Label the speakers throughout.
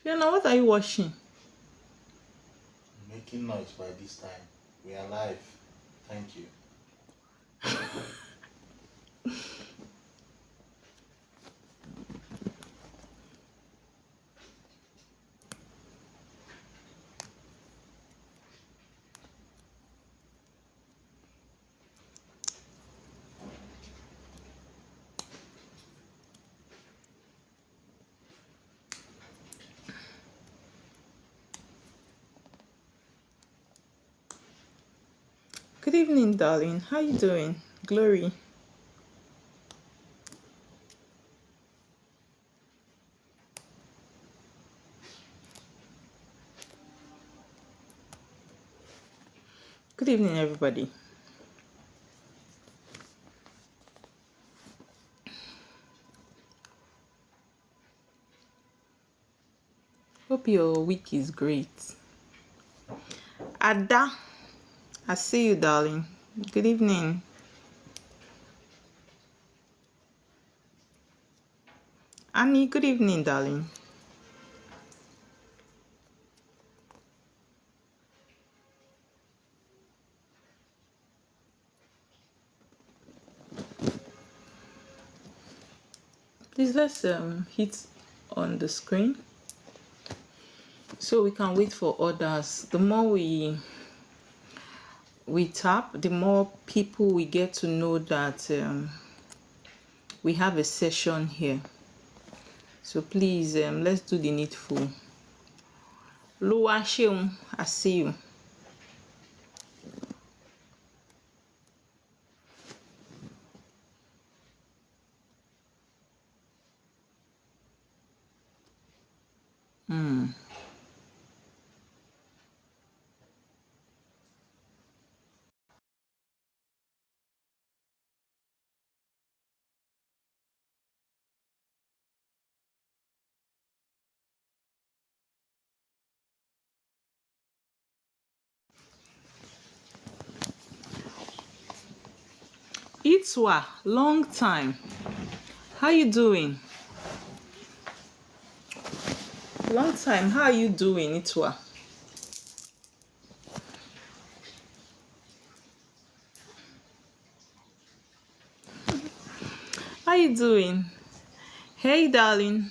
Speaker 1: Fiona, what are you watching?
Speaker 2: Making noise by this time. We are live. Thank you.
Speaker 1: Good evening, darling. How you doing? Glory. Good evening, everybody. Hope your week is great. Ada, I see you, darling. Good evening. Annie, good evening, darling. Please let's hit on the screen so we can wait for others. The more we tap, the more people we get to know that we have a session here. So please let's do the needful. Lua Sheung, I see you. Itwa, long time. How you doing? Long time. How are you doing, Itwa? How you doing? Hey, darling.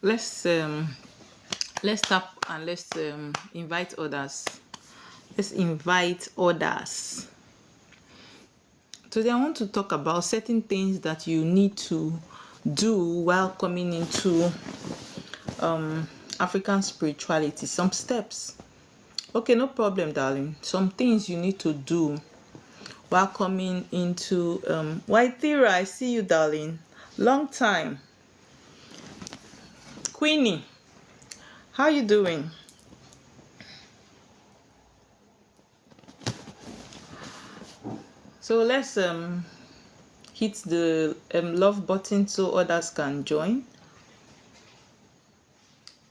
Speaker 1: Let's tap and let's invite others. Let's invite others. Today I want to talk about certain things that you need to do while coming into African spirituality. Some steps. Okay, no problem, darling. Some things you need to do while coming into Waithira, I see you, darling. Long time. Queenie, how you doing? So let's hit the love button so others can join.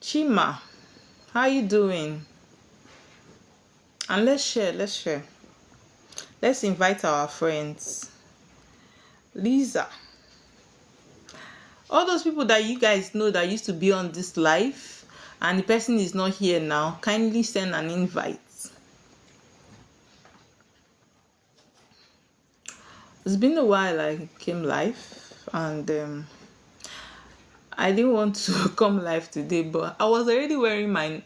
Speaker 1: Chima, how you doing? And let's share. Let's invite our friends. Lisa, all those people that you guys know that used to be on this live and the person is not here now, kindly send an invite. It's been a while I came live and I didn't want to come live today, but I was already wearing my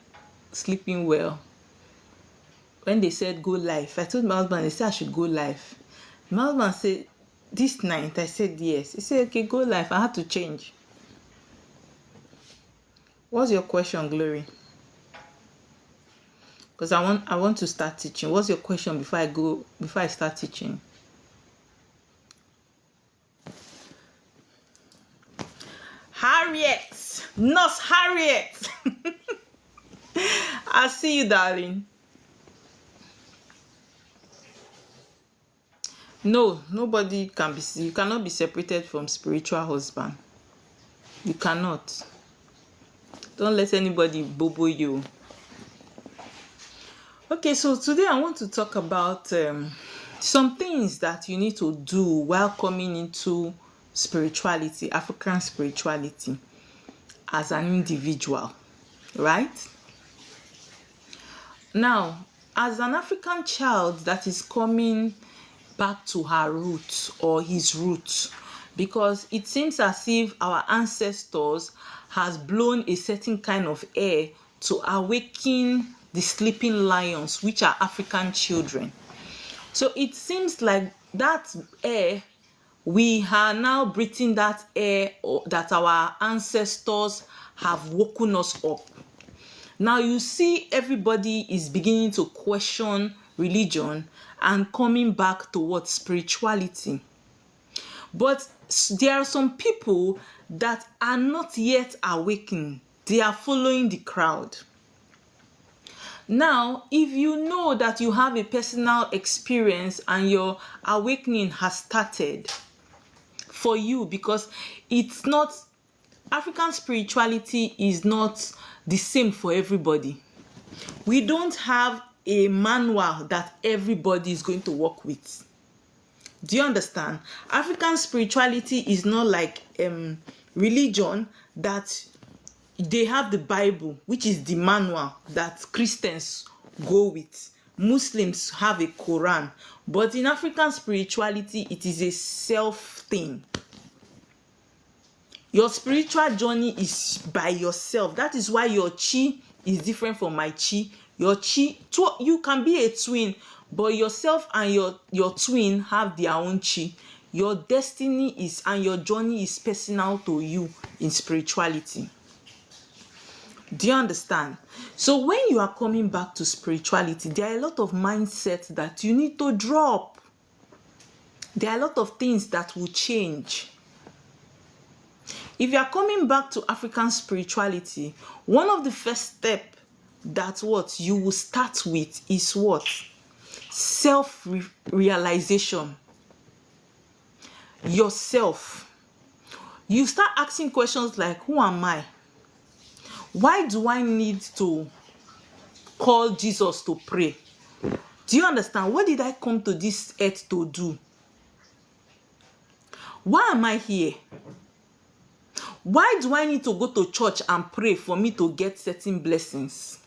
Speaker 1: sleeping well. When they said go live, I told my husband, they said I should go live. My husband said, this night? I said yes. He said, okay, go live. I had to change. What's your question, Glory? Because I want to start teaching. What's your question before I start teaching? Harriet, Nurse Harriet. I see you, darling. No, nobody can be. You cannot be separated from spiritual husband. You cannot. Don't let anybody bobo you. Okay, so today I want to talk about some things that you need to do while coming into spirituality, African spirituality, as an individual, right? Now, as an African child that is coming back to her roots or his roots, because it seems as if our ancestors has blown a certain kind of air to awaken the sleeping lions, which are African children. So it seems like that air, we are now breathing that air that our ancestors have woken us up. Now you see everybody is beginning to question religion and coming back to what? Spirituality. But there are some people that are not yet awakened. They are following the crowd. Now, if you know that you have a personal experience and your awakening has started for you, because it's not, African spirituality is not the same for everybody. We don't have a manual that everybody is going to work with. Do you understand? African spirituality is not like religion that they have the Bible, which is the manual that Christians go with. Muslims have a Quran. But in African spirituality, it is a self thing. Your spiritual journey is by yourself. That is why your chi is different from my chi. Your chi, you can be a twin, but yourself and your twin have their own chi. Your destiny is, and your journey is personal to you in spirituality. Do you understand? So when you are coming back to spirituality, there are a lot of mindsets that you need to drop. There are a lot of things that will change. If you are coming back to African spirituality, one of the first steps that what you will start with is what? Self-realization. Yourself. You start asking questions like, who am I? Why do I need to call Jesus to pray? Do you understand? What did I come to this earth to do? Why am I here? Why do I need to go to church and pray for me to get certain blessings?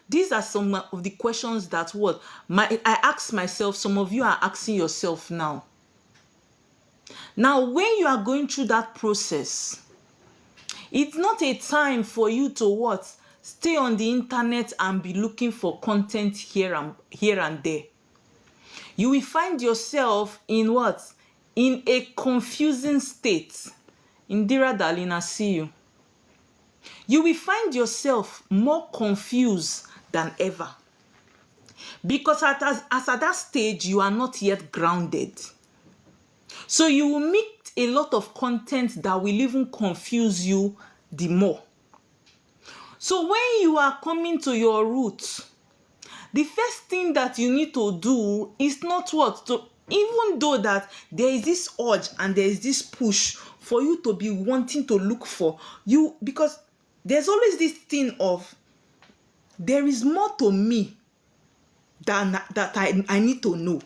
Speaker 1: These are some of the questions that I ask myself. Some of you are asking yourself now. Now, when you are going through that process, it's not a time for you to stay on the internet and be looking for content here and there. You will find yourself in in a confusing state. Indira Dalina, see you. You will find yourself more confused than ever. Because at that stage, you are not yet grounded. So you will meet a lot of content that will even confuse you the more. So when you are coming to your roots, the first thing that you need to do is not even though that there is this urge and there is this push for you to be wanting to look for you, because there's always this thing of there is more to me than that I need to know.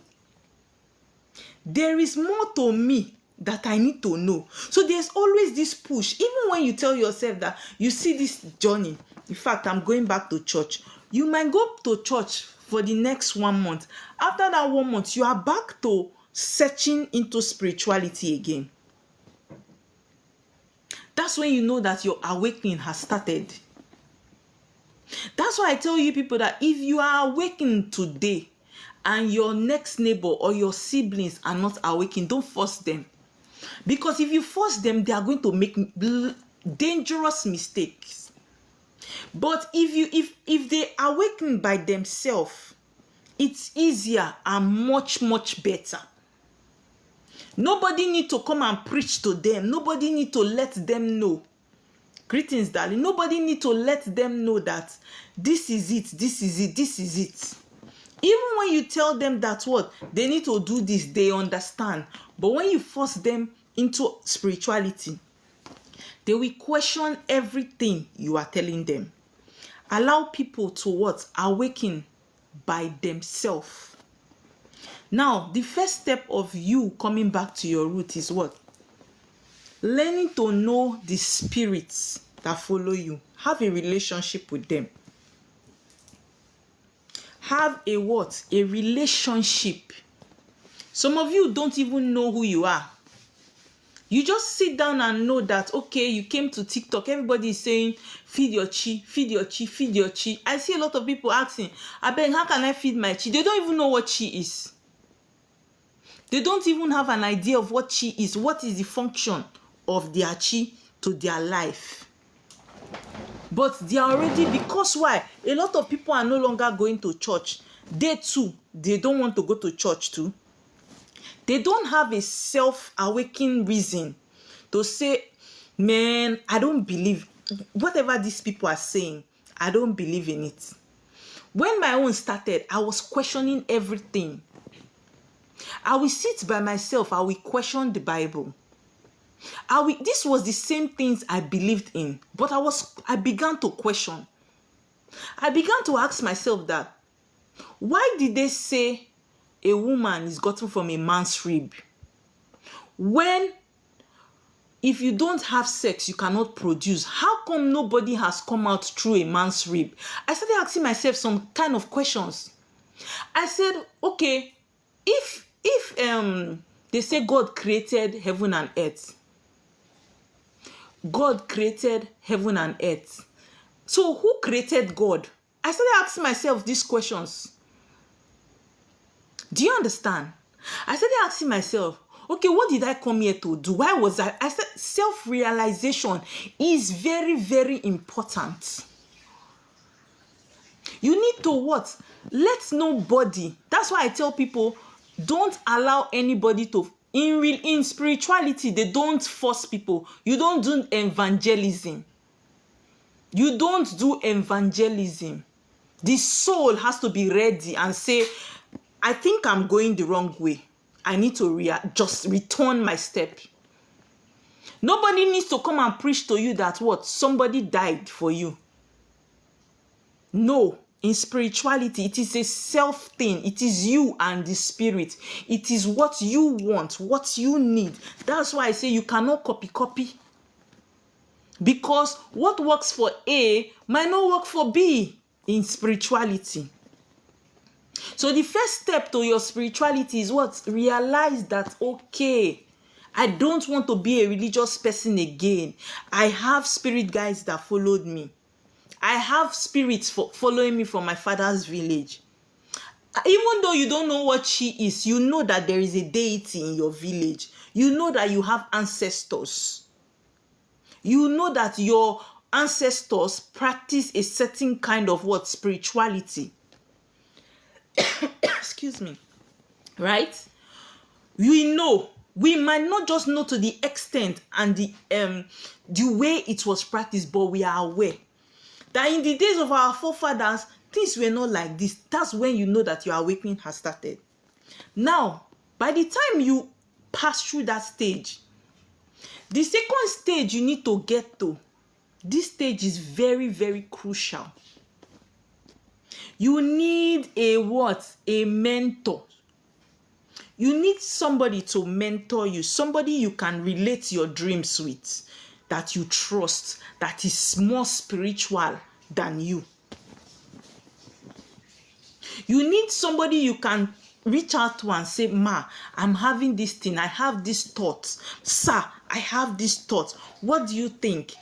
Speaker 1: There is more to me that I need to know. So there's always this push. Even when you tell yourself that you see this journey, in fact, I'm going back to church. You might go to church for the next 1 month. After that 1 month, you are back to searching into spirituality again. That's when you know that your awakening has started. That's why I tell you people that if you are awakened today and your next neighbor or your siblings are not awakened, don't force them. Because if you force them, they are going to make dangerous mistakes. But if they awaken by themselves, it's easier and much better. Nobody need to come and preach to them. Nobody need to let them know. Greetings, darling. Nobody need to let them know that this is it, this is it, this is it. Even when you tell them that they need to do this, they understand. But when you force them into spirituality, they will question everything you are telling them. Allow people to what? Awaken by themselves. Now, the first step of you coming back to your root is what? Learning to know the spirits that follow you. Have a relationship with them. Have a what? A relationship. Some of you don't even know who you are. You just sit down and know that, okay, you came to TikTok. Everybody is saying, feed your chi, feed your chi, feed your chi. I see a lot of people asking, Abeng, how can I feed my chi? They don't even know what chi is. They don't even have an idea of what chi is. What is the function of their chi to their life? But they are already, because why? A lot of people are no longer going to church. They too, they don't want to go to church too. They don't have a self-awakening reason to say, man, I don't believe whatever these people are saying. I don't believe in it. When my own started, I was questioning everything. I will sit by myself. I will question the Bible. This was the same things I believed in, but I began to question. I began to ask myself that, why did they say a woman is gotten from a man's rib? When, if you don't have sex, you cannot produce. How come nobody has come out through a man's rib? I started asking myself some kind of questions. I said, okay, if they say God created heaven and earth, God created heaven and earth. So who created God? I started asking myself these questions. Do you understand? I started asking myself, okay, what did I come here to do? Why was I said self-realization is very, very important. You need to what? Let nobody. That's why I tell people, don't allow anybody to. In spirituality, they don't force people. You don't do evangelism. You don't do evangelism. The soul has to be ready and say, I think I'm going the wrong way. I need to just return my step. Nobody needs to come and preach to you that what? Somebody died for you. No. In spirituality, it is a self thing. It is you and the spirit. It is what you want, what you need. That's why I say you cannot copy. Because what works for A might not work for B in spirituality. So the first step to your spirituality is what? Realize that, okay, I don't want to be a religious person again. I have spirit guides that followed me. I have spirits following me from my father's village. Even though you don't know what she is, you know that there is a deity in your village. You know that you have ancestors. You know that your ancestors practice a certain kind of what? Spirituality. Excuse me. Right? We know. We might not just know to the extent and the way it was practiced, but we are aware that in the days of our forefathers, things were not like this. That's when you know that your awakening has started. Now, by the time you pass through that stage, the second stage you need to get to, this stage is very, very crucial. You need a what? A mentor. You need somebody to mentor you, somebody you can relate your dreams with, that you trust, that is more spiritual than you. You need somebody you can reach out to and say, Ma, I'm having this thing. I have this thought. Sir, I have this thought. What do you think?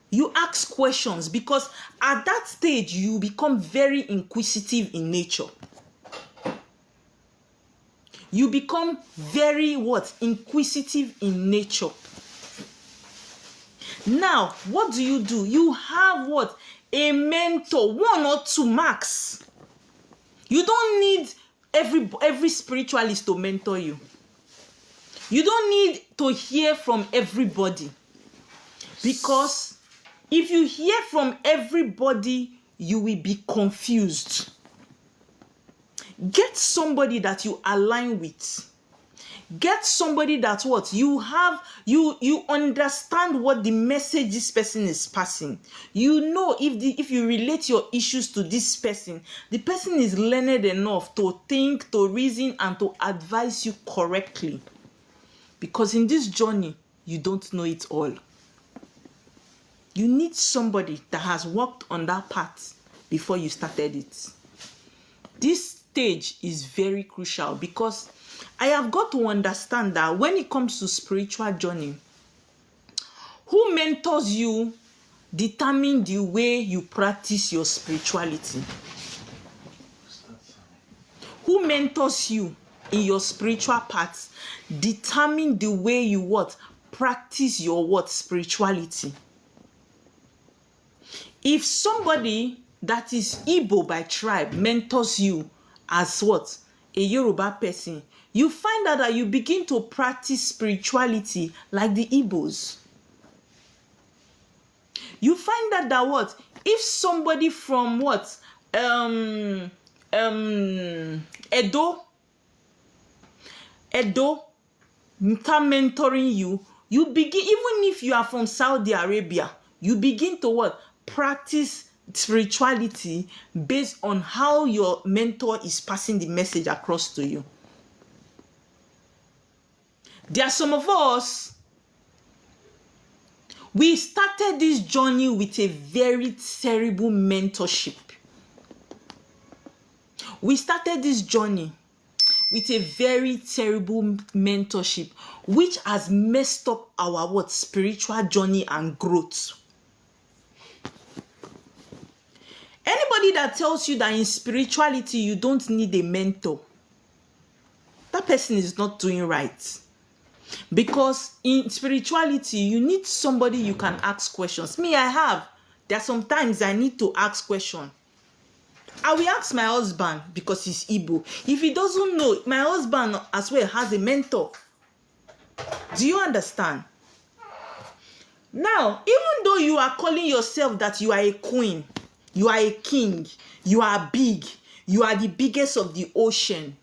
Speaker 1: You ask questions because at that stage, you become very inquisitive in nature. You become very what? Inquisitive in nature. Now, what do? You have what? A mentor, 1 or 2 max. You don't need every spiritualist to mentor you. You don't need to hear from everybody. Because if you hear from everybody, you will be confused. Get somebody that you align with. Get somebody that what you understand what the message this person is passing. You know if you relate your issues to this person, the person is learned enough to think, to reason, and to advise you correctly. Because in this journey, you don't know it all. You need somebody that has walked on that path before you started it. This stage is very crucial because I have got to understand that when it comes to spiritual journey, who mentors you determine the way you practice your spirituality. Who mentors you in your spiritual path determine the way you what practice your what spirituality. If somebody that is Igbo by tribe mentors you as what a Yoruba person, you find out that you begin to practice spirituality like the Igbos. You find out that what if somebody from what Edo start mentoring you, you begin, even if you are from Saudi Arabia, you begin to what practice spirituality based on how your mentor is passing the message across to you. There are some of us, we started this journey with a very terrible mentorship. We started this journey with a very terrible mentorship, which has messed up our what spiritual journey and growth. Anybody that tells you that in spirituality you don't need a mentor, that person is not doing right. Because in spirituality, you need somebody you can ask questions. Me, I have. There are sometimes I need to ask questions. I will ask my husband because he's Igbo. If he doesn't know, my husband as well has a mentor. Do you understand? Now, even though you are calling yourself that you are a queen, you are a king, you are big, you are the biggest of the ocean.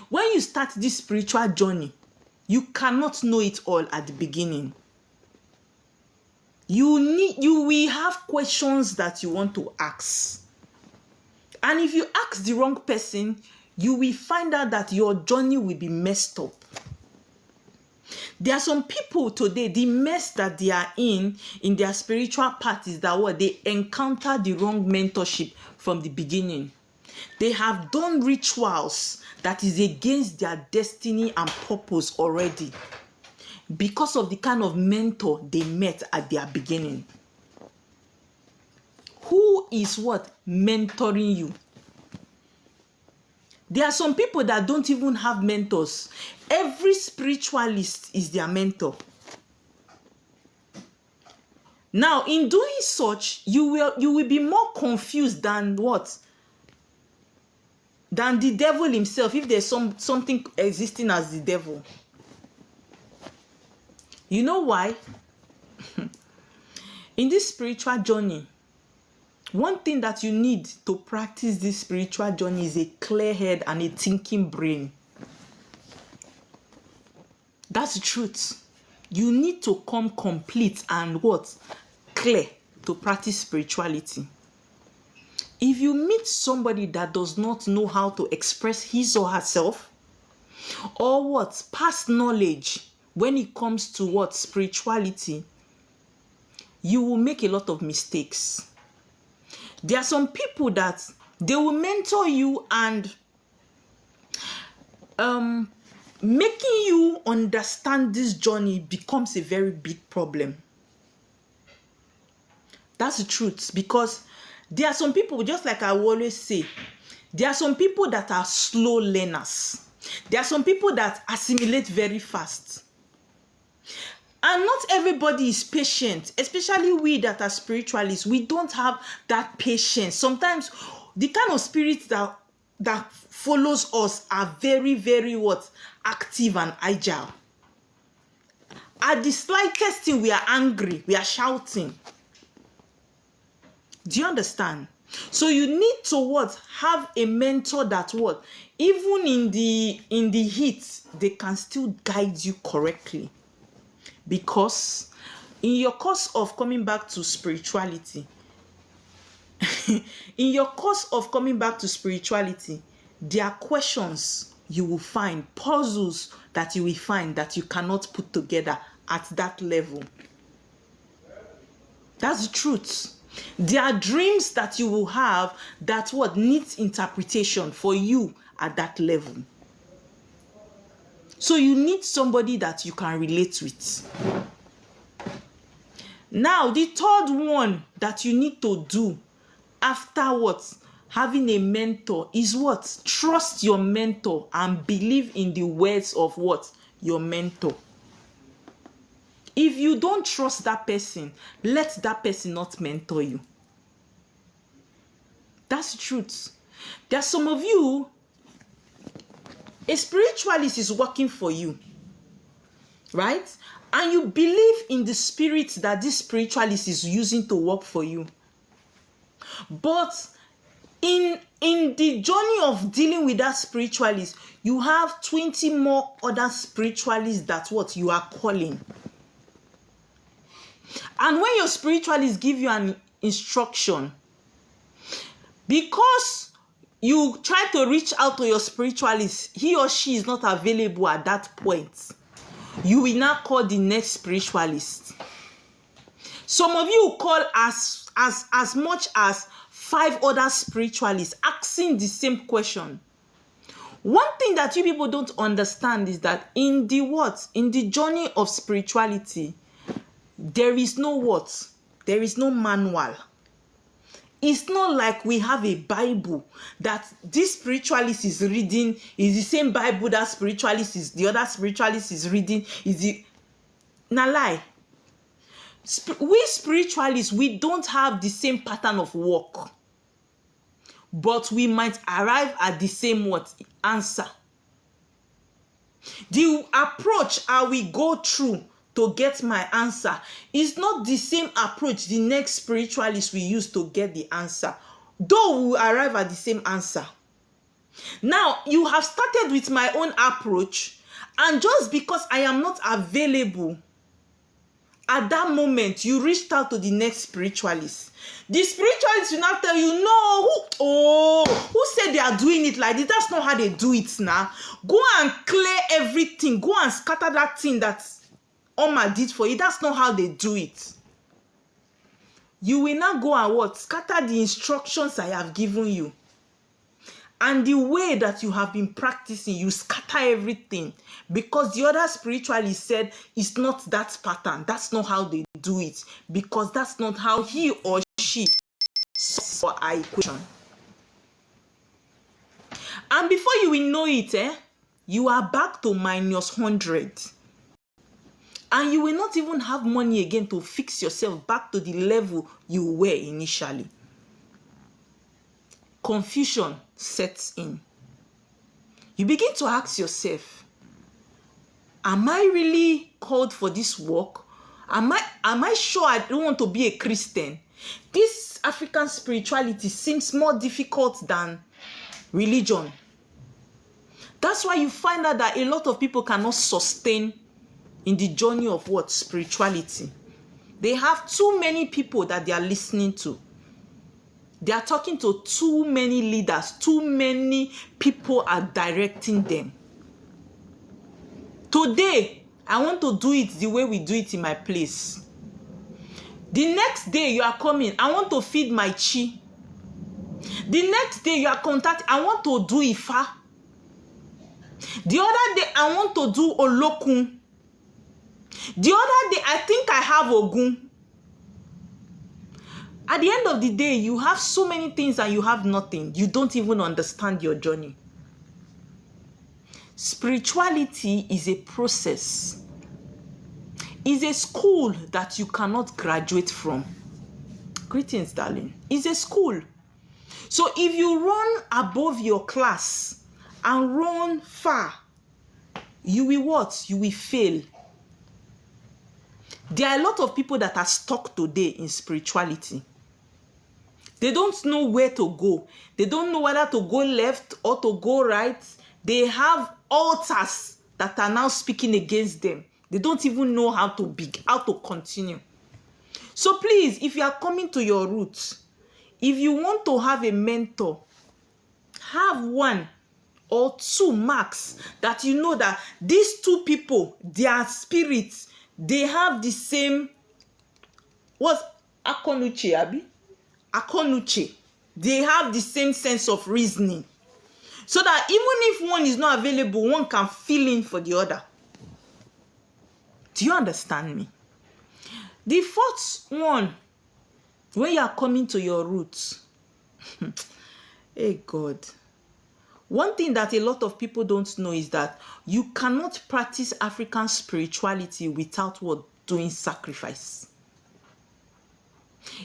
Speaker 1: When you start this spiritual journey, you cannot know it all at the beginning. You will have questions that you want to ask. And if you ask the wrong person, you will find out that your journey will be messed up. There are some people today, the mess that they are in their spiritual path is that what they encounter the wrong mentorship from the beginning. They have done rituals that is against their destiny and purpose already because of the kind of mentor they met at their beginning. Who is what mentoring you? There are some people that don't even have mentors. Every spiritualist is their mentor. Now, in doing such, you will be more confused than what? Than the devil himself, if there's something existing as the devil. You know why? In this spiritual journey, one thing that you need to practice this spiritual journey is a clear head and a thinking brain. That's the truth. You need to come complete and what? Clear to practice spirituality. If you meet somebody that does not know how to express his or herself, or what? Past knowledge when it comes to what? Spirituality, you will make a lot of mistakes. There are some people that they will mentor you and making you understand this journey becomes a very big problem. That's the truth, because there are some people, just like I always say, there are some people that are slow learners. There are some people that assimilate very fast. And not everybody is patient, especially we that are spiritualists. We don't have that patience. Sometimes the kind of spirit that follows us are very, very what? Active and agile. At the slightest thing, we are angry. We are shouting. Do you understand? So you need to what? Have a mentor that what? Even in the heat, they can still guide you correctly. Because in your course of coming back to spirituality, there are questions you will find, puzzles that you will find that you cannot put together at that level. That's the truth. There are dreams that you will have that what needs interpretation for you at that level. So you need somebody that you can relate with. Now, the third one that you need to do after what? Having a mentor is what? Trust your mentor and believe in the words of what? Your mentor. If you don't trust that person, let that person not mentor you. That's the truth. There are some of you, a spiritualist is working for you, right? And you believe in the spirit that this spiritualist is using to work for you. But in the journey of dealing with that spiritualist, you have 20 more other spiritualists that what you are calling. And when your spiritualist give you an instruction, because you try to reach out to your spiritualist, he or she is not available at that point, you will now call the next spiritualist. Some of you call as much as 5 other spiritualists asking the same question. One thing that you people don't understand is that in the journey of spirituality, there is no what? There is no manual. It's not like we have a Bible that this spiritualist is reading is the same Bible that the other spiritualist is reading. Na lie. We spiritualists, we don't have the same pattern of work, but we might arrive at the same what? Answer. The approach how we go through to get my answer is not the same approach the next spiritualist we use to get the answer, though we will arrive at the same answer. Now, you have started with my own approach, and just because I am not available at that moment, you reached out to the next spiritualist. The spiritualist will not tell you, no, who said they are doing it like this? That's not how they do it now. Go and clear everything. Go and scatter that thing that Oma did for you. That's not how they do it. You will now go and what? Scatter the instructions I have given you. And the way that you have been practicing, you scatter everything. Because the other spiritualist said it's not that pattern. That's not how they do it. Because that's not how he or she saw our equation. And before you will know it, you are back to minus 100. And you will not even have money again to fix yourself back to the level you were initially. Confusion sets in. You begin to ask yourself, am I really called for this work? Am I sure I don't want to be a Christian? This African spirituality seems more difficult than religion. That's why you find out that a lot of people cannot sustain in the journey of what? Spirituality. They have too many people that they are listening to. They are talking to too many leaders. Too many people are directing them. Today, I want to do it the way we do it in my place. The next day you are coming, I want to feed my chi. The next day you are contacting, I want to do Ifa. The other day I want to do Olokun. The other day I think I have Ogun. At the end of the day, you have so many things and you have nothing. You don't even understand your journey. Spirituality is a process. It's a school that you cannot graduate from. Greetings, darling. It's a school. So if you run above your class and run far, you will what? You will fail. There are a lot of people that are stuck today in spirituality. They don't know where to go. They don't know whether to go left or to go right. They have altars that are now speaking against them. They don't even know how to continue. So please, if you are coming to your roots, if you want to have a mentor, have one or two max that you know that these two people, their spirits, they have the same, what's akonuche, abi? Akonuche. They have the same sense of reasoning. So that even if one is not available, one can fill in for the other. Do you understand me? The fourth one, when you are coming to your roots, hey God, one thing that a lot of people don't know is that you cannot practice African spirituality without what? Doing sacrifice.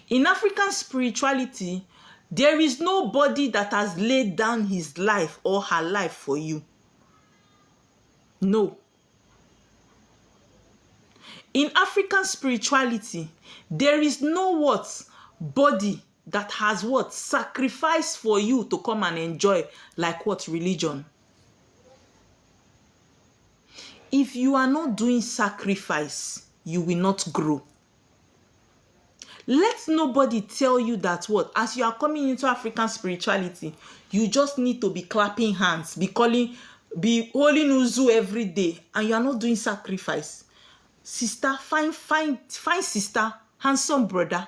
Speaker 1: In African spirituality, there is nobody that has laid down his life or her life for you. No. In African spirituality, there is no what? Body that has what? Sacrifice for you to come and enjoy, like what? Religion. If you are not doing sacrifice, you will not grow. Let nobody tell you that what? As you are coming into African spirituality, you just need to be clapping hands, be holding uzu every day, and you are not doing sacrifice. Sister, fine sister, handsome brother,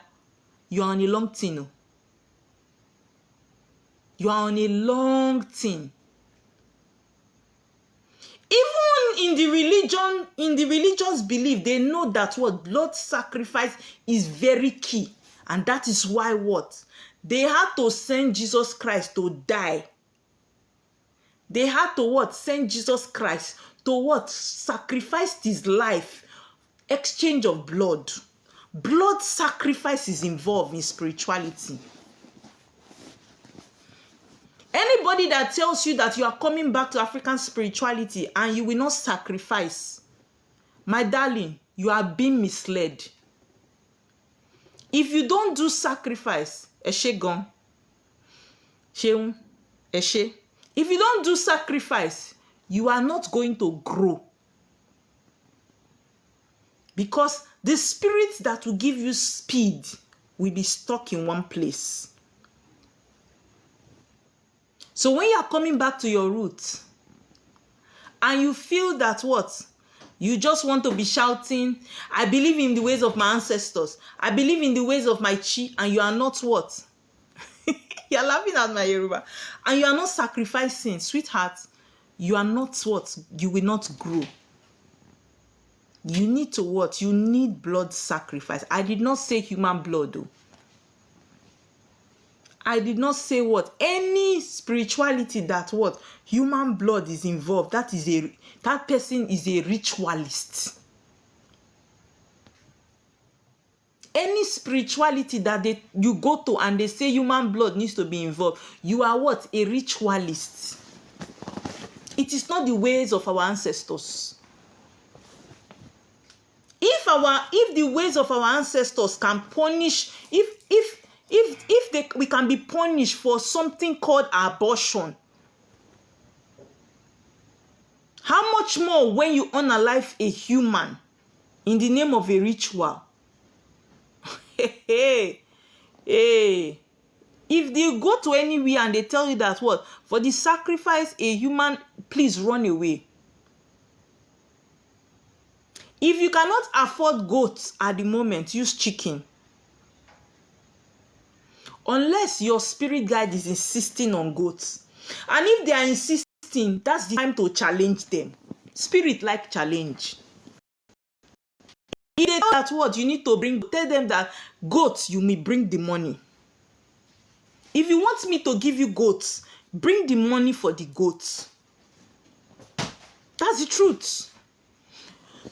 Speaker 1: you are on a long thing. You are on a long thing. Even in the religious belief, they know that what? Blood sacrifice is very key. And that is why what? They had to send Jesus Christ to die. They had to what? Send Jesus Christ to what? Sacrifice his life. Exchange of blood. Blood sacrifice is involved in spirituality. Anybody that tells you that you are coming back to African spirituality and you will not sacrifice, my darling, you are being misled. If you don't do sacrifice, eshe gon, sheun, eshe. If you don't do sacrifice, you are not going to grow. Because the spirit that will give you speed will be stuck in one place. So when you are coming back to your roots and you feel that what? You just want to be shouting, I believe in the ways of my ancestors. I believe in the ways of my chi, and you are not what? You are laughing at my Yoruba. And you are not sacrificing, sweetheart. You are not what? You will not grow. You need to what? You need blood sacrifice. I did not say human blood though. I did not say what? Any spirituality that what? Human blood is involved. That person is a ritualist. Any spirituality that you go to and they say human blood needs to be involved, you are what? A ritualist. It is not the ways of our ancestors. If the ways of our ancestors can punish, we can be punished for something called abortion, how much more when you unalive a human in the name of a ritual? If they go to anywhere and they tell you that what? For the sacrifice a human, please run away. If you cannot afford goats at the moment, use chicken. Unless your spirit guide is insisting on goats. And if they are insisting, that's the time to challenge them. Spirit like challenge. If they tell that what you need to bring, tell them that goats, you may bring the money. If you want me to give you goats, bring the money for the goats. That's the truth.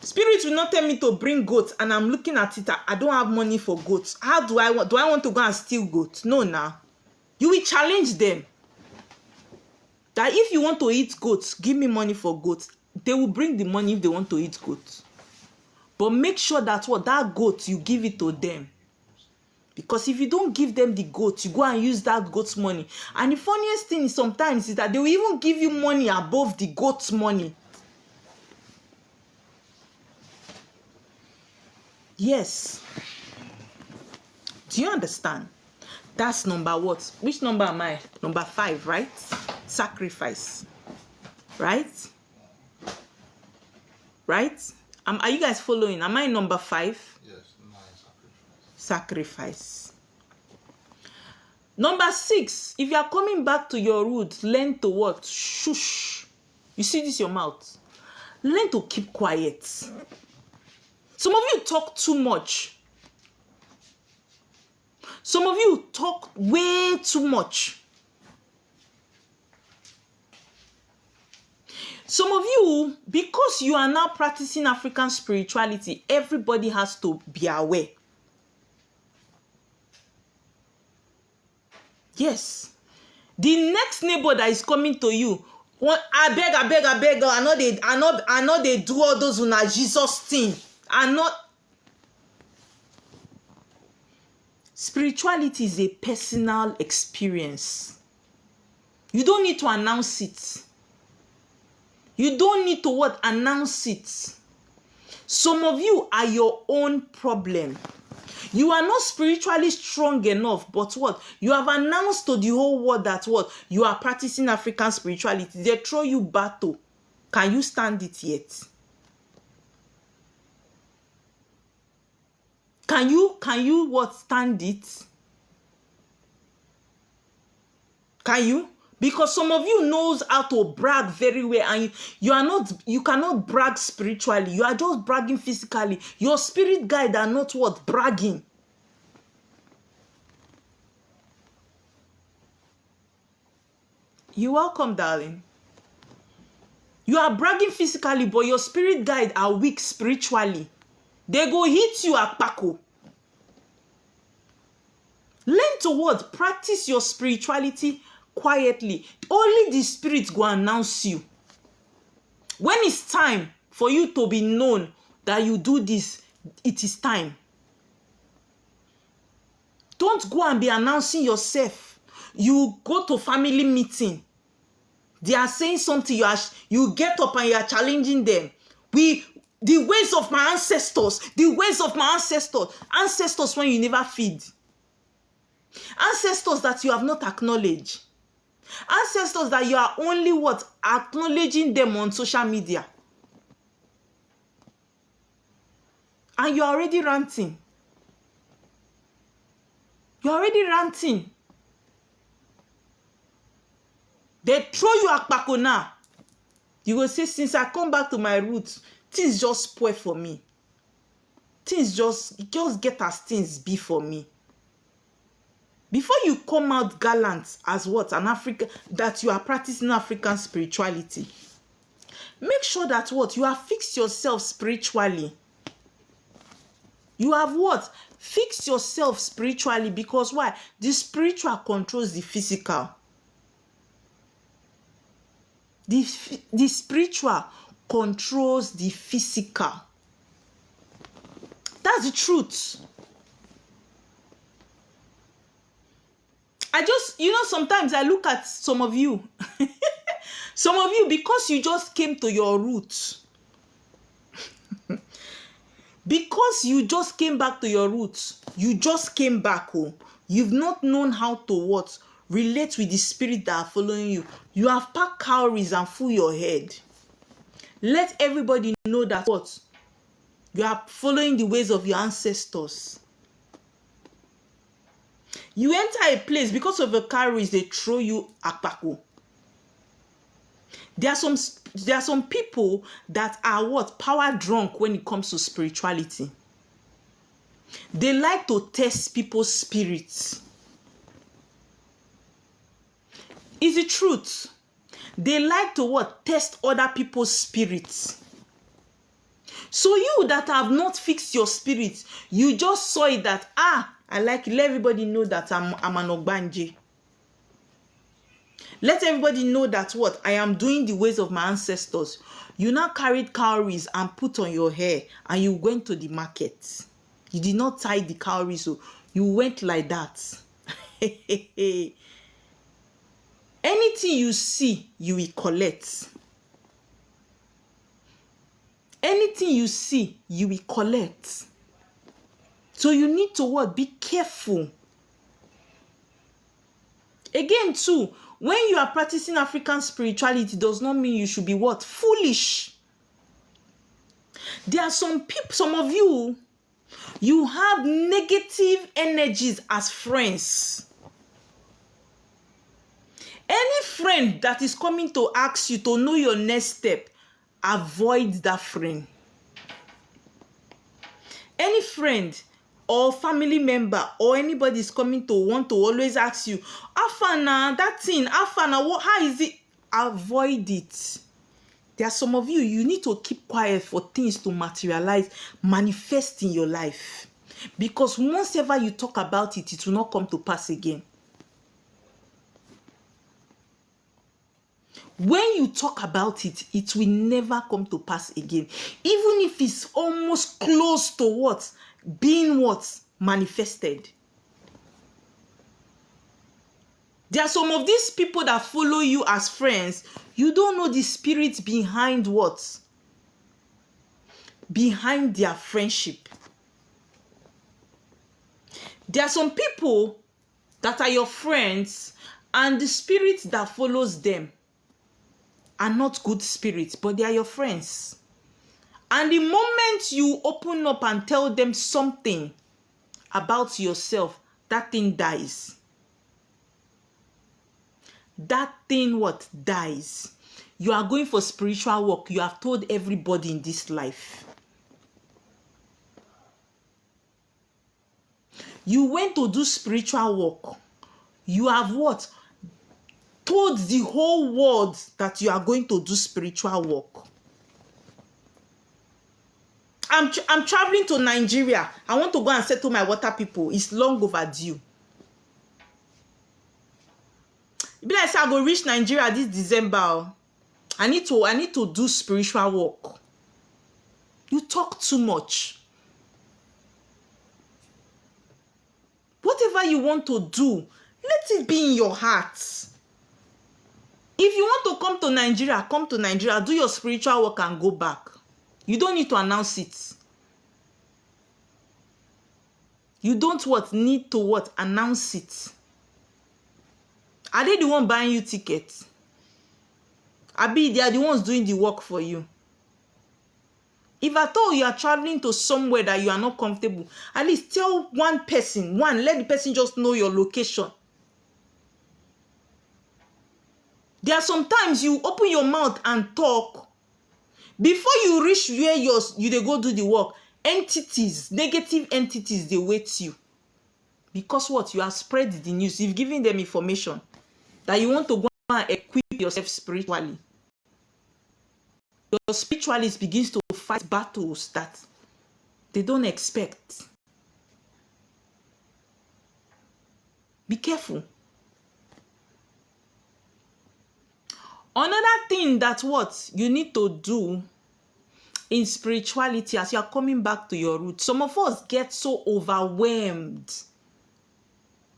Speaker 1: Spirit will not tell me to bring goats and I'm looking at it, I don't have money for goats. How do I want to go and steal goats? No, now. You will challenge them. That if you want to eat goats, give me money for goats. They will bring the money if they want to eat goats. But make sure that that goat, you give it to them. Because if you don't give them the goat, you go and use that goat's money. And the funniest thing is sometimes is that they will even give you money above the goat's money. Yes. Do you understand? That's number what? Which number am I? Number 5, right? Sacrifice. Right? Right? Are you guys following? Am I number 5?
Speaker 2: Yes,
Speaker 1: Sacrifice. Number 6, if you are coming back to your roots, learn to what? Shush. You see this, your mouth? Learn to keep quiet. Some of you talk too much. Some of you talk way too much. Some of you, because you are now practicing African spirituality, everybody has to be aware. Yes. The next neighbor that is coming to you, I beg, I know they do all those una Jesus thing. Spirituality is a personal experience. You don't need to announce it. You don't need to what? Announce it. Some of you are your own problem. You are not spiritually strong enough, but what? You have announced to the whole world that what? You are practicing African spirituality. They throw you battle. Can you stand it yet? Can you what? Stand it? Can you? Because some of you knows how to brag very well, and you cannot brag spiritually. You are just bragging physically. Your spirit guide are not what? Bragging. You're welcome, darling. You are bragging physically, but your spirit guide are weak spiritually. They go hit you at Paco. Learn to what? Practice your spirituality quietly. Only the spirit go announce you. When it's time for you to be known that you do this, it is time. Don't go and be announcing yourself. You go to family meeting. They are saying something, you get up and you are challenging them. The ways of my ancestors, ancestors when you never feed. Ancestors that you have not acknowledged. Ancestors that you are only what? Acknowledging them on social media. And you're already ranting. You're already ranting. They throw you at Paco now. You will say, since I come back to my roots, things just spoil for me. Things just get as things be for me. Before you come out gallant as what? An African, that you are practicing African spirituality. Make sure that what? You have fixed yourself spiritually. You have what? Fix yourself spiritually, because why? The spiritual controls the physical. The spiritual controls the physical. That's the truth. Sometimes I look at some of you. Some of you, because you just came to your roots. Because you just came back to your roots. You just came back home. You've not known how to what? Relate with the spirit that are following you. You have packed calories and full your head. Let everybody know that what? You are following the ways of your ancestors. You enter a place because of the calories, they throw you akpako. There are some people that are what? Power drunk when it comes to spirituality. They like to test people's spirits. It's the truth. They like to what? Test other people's spirits. So you that have not fixed your spirit, you just saw it that, I like to let everybody know that I'm an Ogbanje. Let everybody know that what? I am doing the ways of my ancestors. You now carried cowries and put on your hair and you went to the market. You did not tie the cowries, so You went like that. Anything you see, you will collect. Anything you see, you will collect. So you need to what? Be careful. Again, too, when you are practicing African spirituality, does not mean you should be what? Foolish. There are some people, some of you, you have negative energies as friends. Any friend that is coming to ask you to know your next step, avoid that friend. Any friend or family member or anybody is coming to want to always ask you, Afana, that thing, Afana, what, how is it? Avoid it. There are some of you, you need to keep quiet for things to materialize, manifest in your life. Because once ever you talk about it, it will not come to pass again. When you talk about it, it will never come to pass again. Even if it's almost close to what? Being what? Manifested. There are some of these people that follow you as friends. You don't know the spirit behind what? Behind their friendship. There are some people that are your friends and the spirit that follows them are not good spirits, but they are your friends. And the moment you open up and tell them something about yourself, that thing dies. That thing what? Dies. You are going for spiritual work. You have told everybody in this life. You went to do spiritual work. You have what? Told the whole world that you are going to do spiritual work. I'm traveling to Nigeria. I want to go and settle my water people. It's long overdue. Be like say I go reach Nigeria this December. I need to do spiritual work. You talk too much. Whatever you want to do, let it be in your heart. If you want to come to Nigeria, come to Nigeria, do your spiritual work and go back. You don't need to announce it. You don't need to announce it. Are they the one buying you tickets? Abi, they are the ones doing the work for you. If at all you are traveling to somewhere that you are not comfortable, at least tell one person, let the person just know your location. There are sometimes you open your mouth and talk. Before you reach where you go do the work, entities, negative entities, they wait you. Because what? You have spread the news. You've given them information that you want to go and equip yourself spiritually. Your spiritualist begins to fight battles that they don't expect. Be careful. Another thing that what you need to do in spirituality as you are coming back to your roots, some of us get so overwhelmed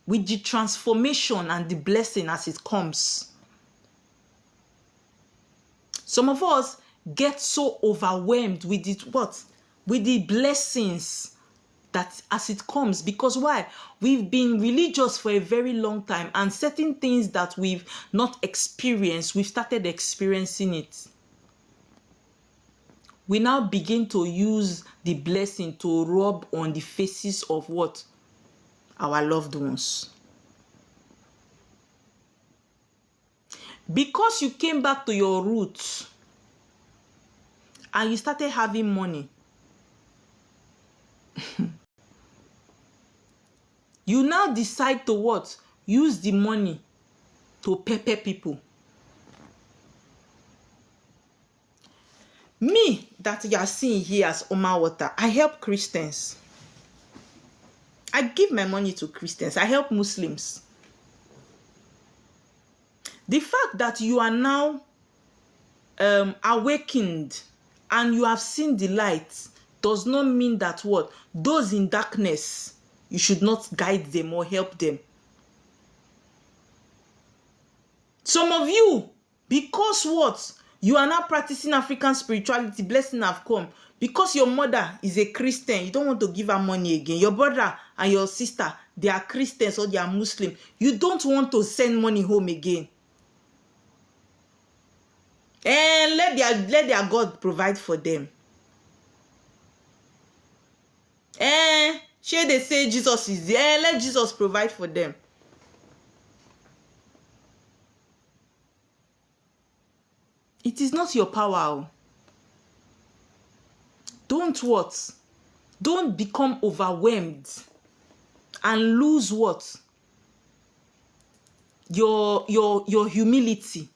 Speaker 1: with the transformation and the blessing as it comes. Some of us get so overwhelmed with it, with the blessings that as it comes. Because why? We've been religious for a very long time, and certain things that we've not experienced, we've started experiencing it. We now begin to use the blessing to rub on the faces of what? Our loved ones. Because you came back to your roots and you started having money, you now decide to what? Use the money to pepper people. Me, that you are seeing here as Oma Water, I help Christians. I give my money to Christians. I help Muslims. The fact that you are now awakened and you have seen the light does not mean that what? Those in darkness, you should not guide them or help them. Some of you, because what? You are not practicing African spirituality, blessing have come. Because your mother is a Christian, you don't want to give her money again. Your brother and your sister, they are Christians or they are Muslim. You don't want to send money home again. And let their God provide for them. And sure they say Jesus is there. Let Jesus provide for them. It is not your power. Don't what? Don't become overwhelmed and lose what? Your humility.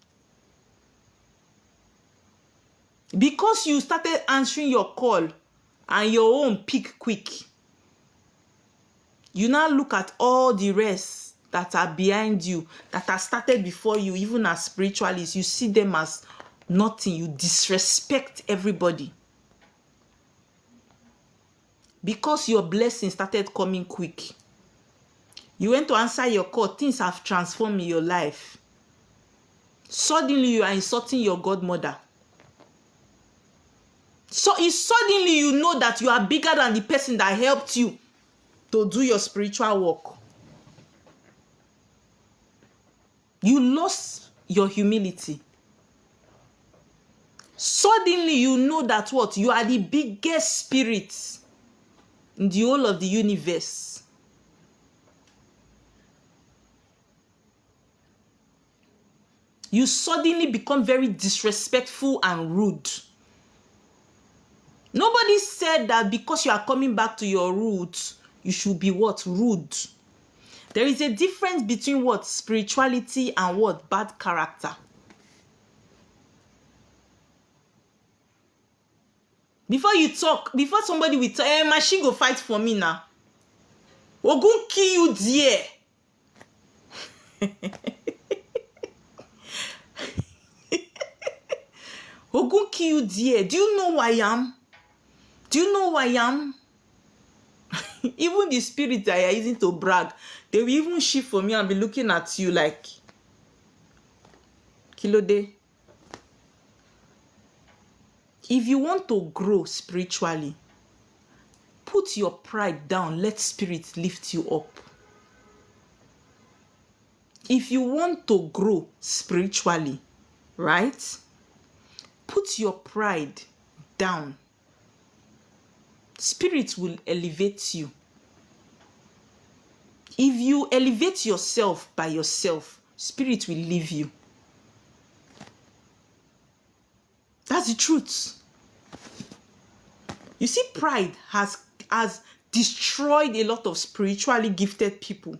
Speaker 1: Because you started answering your call and your own pick quick, you now look at all the rest that are behind you, that are started before you, even as spiritualists, you see them as nothing. You disrespect everybody. Because your blessing started coming quick. You went to answer your call, things have transformed in your life. Suddenly you are insulting your godmother. So suddenly you know that you are bigger than the person that helped you to do your spiritual work. You lost your humility. Suddenly you know that what? You are the biggest spirit in the whole of the universe. You suddenly become very disrespectful and rude. Nobody said that because you are coming back to your roots, you should be what? Rude. There is a difference between what? Spirituality and what? Bad character. Before you talk, before somebody will talk, machine go fight for me now. Ogun kill you there. Ogun kill you there. Do you know who I am? Do you know who I am? Even the spirit that you are using to brag, they will even shift for me and be looking at you like, Kilode. If you want to grow spiritually, put your pride down. Let spirit lift you up. If you want to grow spiritually, right? Put your pride down. Spirit will elevate you. If you elevate yourself by yourself, spirit will leave you. That's the truth. You see, pride has destroyed a lot of spiritually gifted people.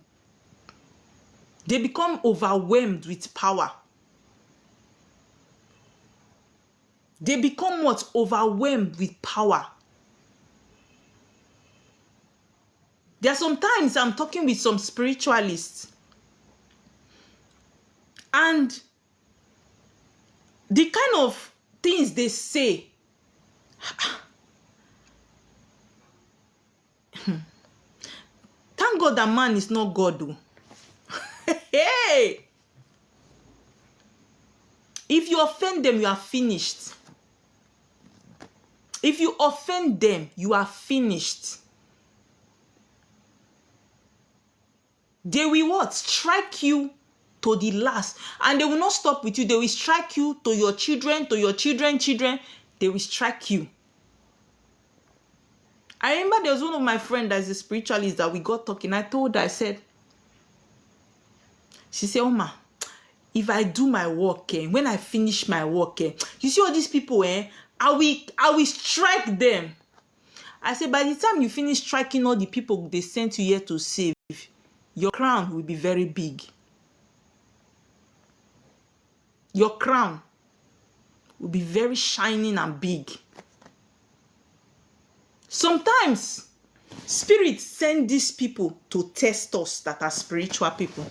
Speaker 1: They become overwhelmed with power. They become what? Overwhelmed with power. There are sometimes I'm talking with some spiritualists, and the kind of things they say, thank God that man is not God though. Hey! If you offend them, you are finished. If you offend them, you are finished. They will what? Strike you to the last. And they will not stop with you. They will strike you to your children, children. They will strike you. I remember there was one of my friends that's a spiritualist that we got talking. I told her, I said, she said, Oma, if I do my work, when I finish my work, you see all these people, I will strike them. I said, by the time you finish striking all the people they sent you here to save, your crown will be very big. Your crown will be very shining and big. Sometimes, spirits send these people to test us that are spiritual people.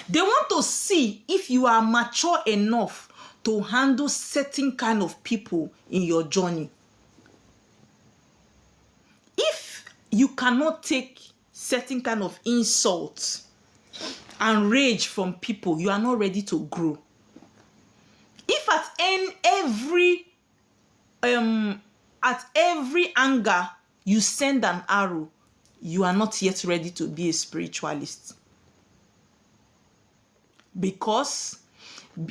Speaker 1: They want to see if you are mature enough to handle certain kind of people in your journey. If you cannot take certain kind of insults and rage from people, you are not ready to grow. If at every anger you send an arrow, you are not yet ready to be a spiritualist. Because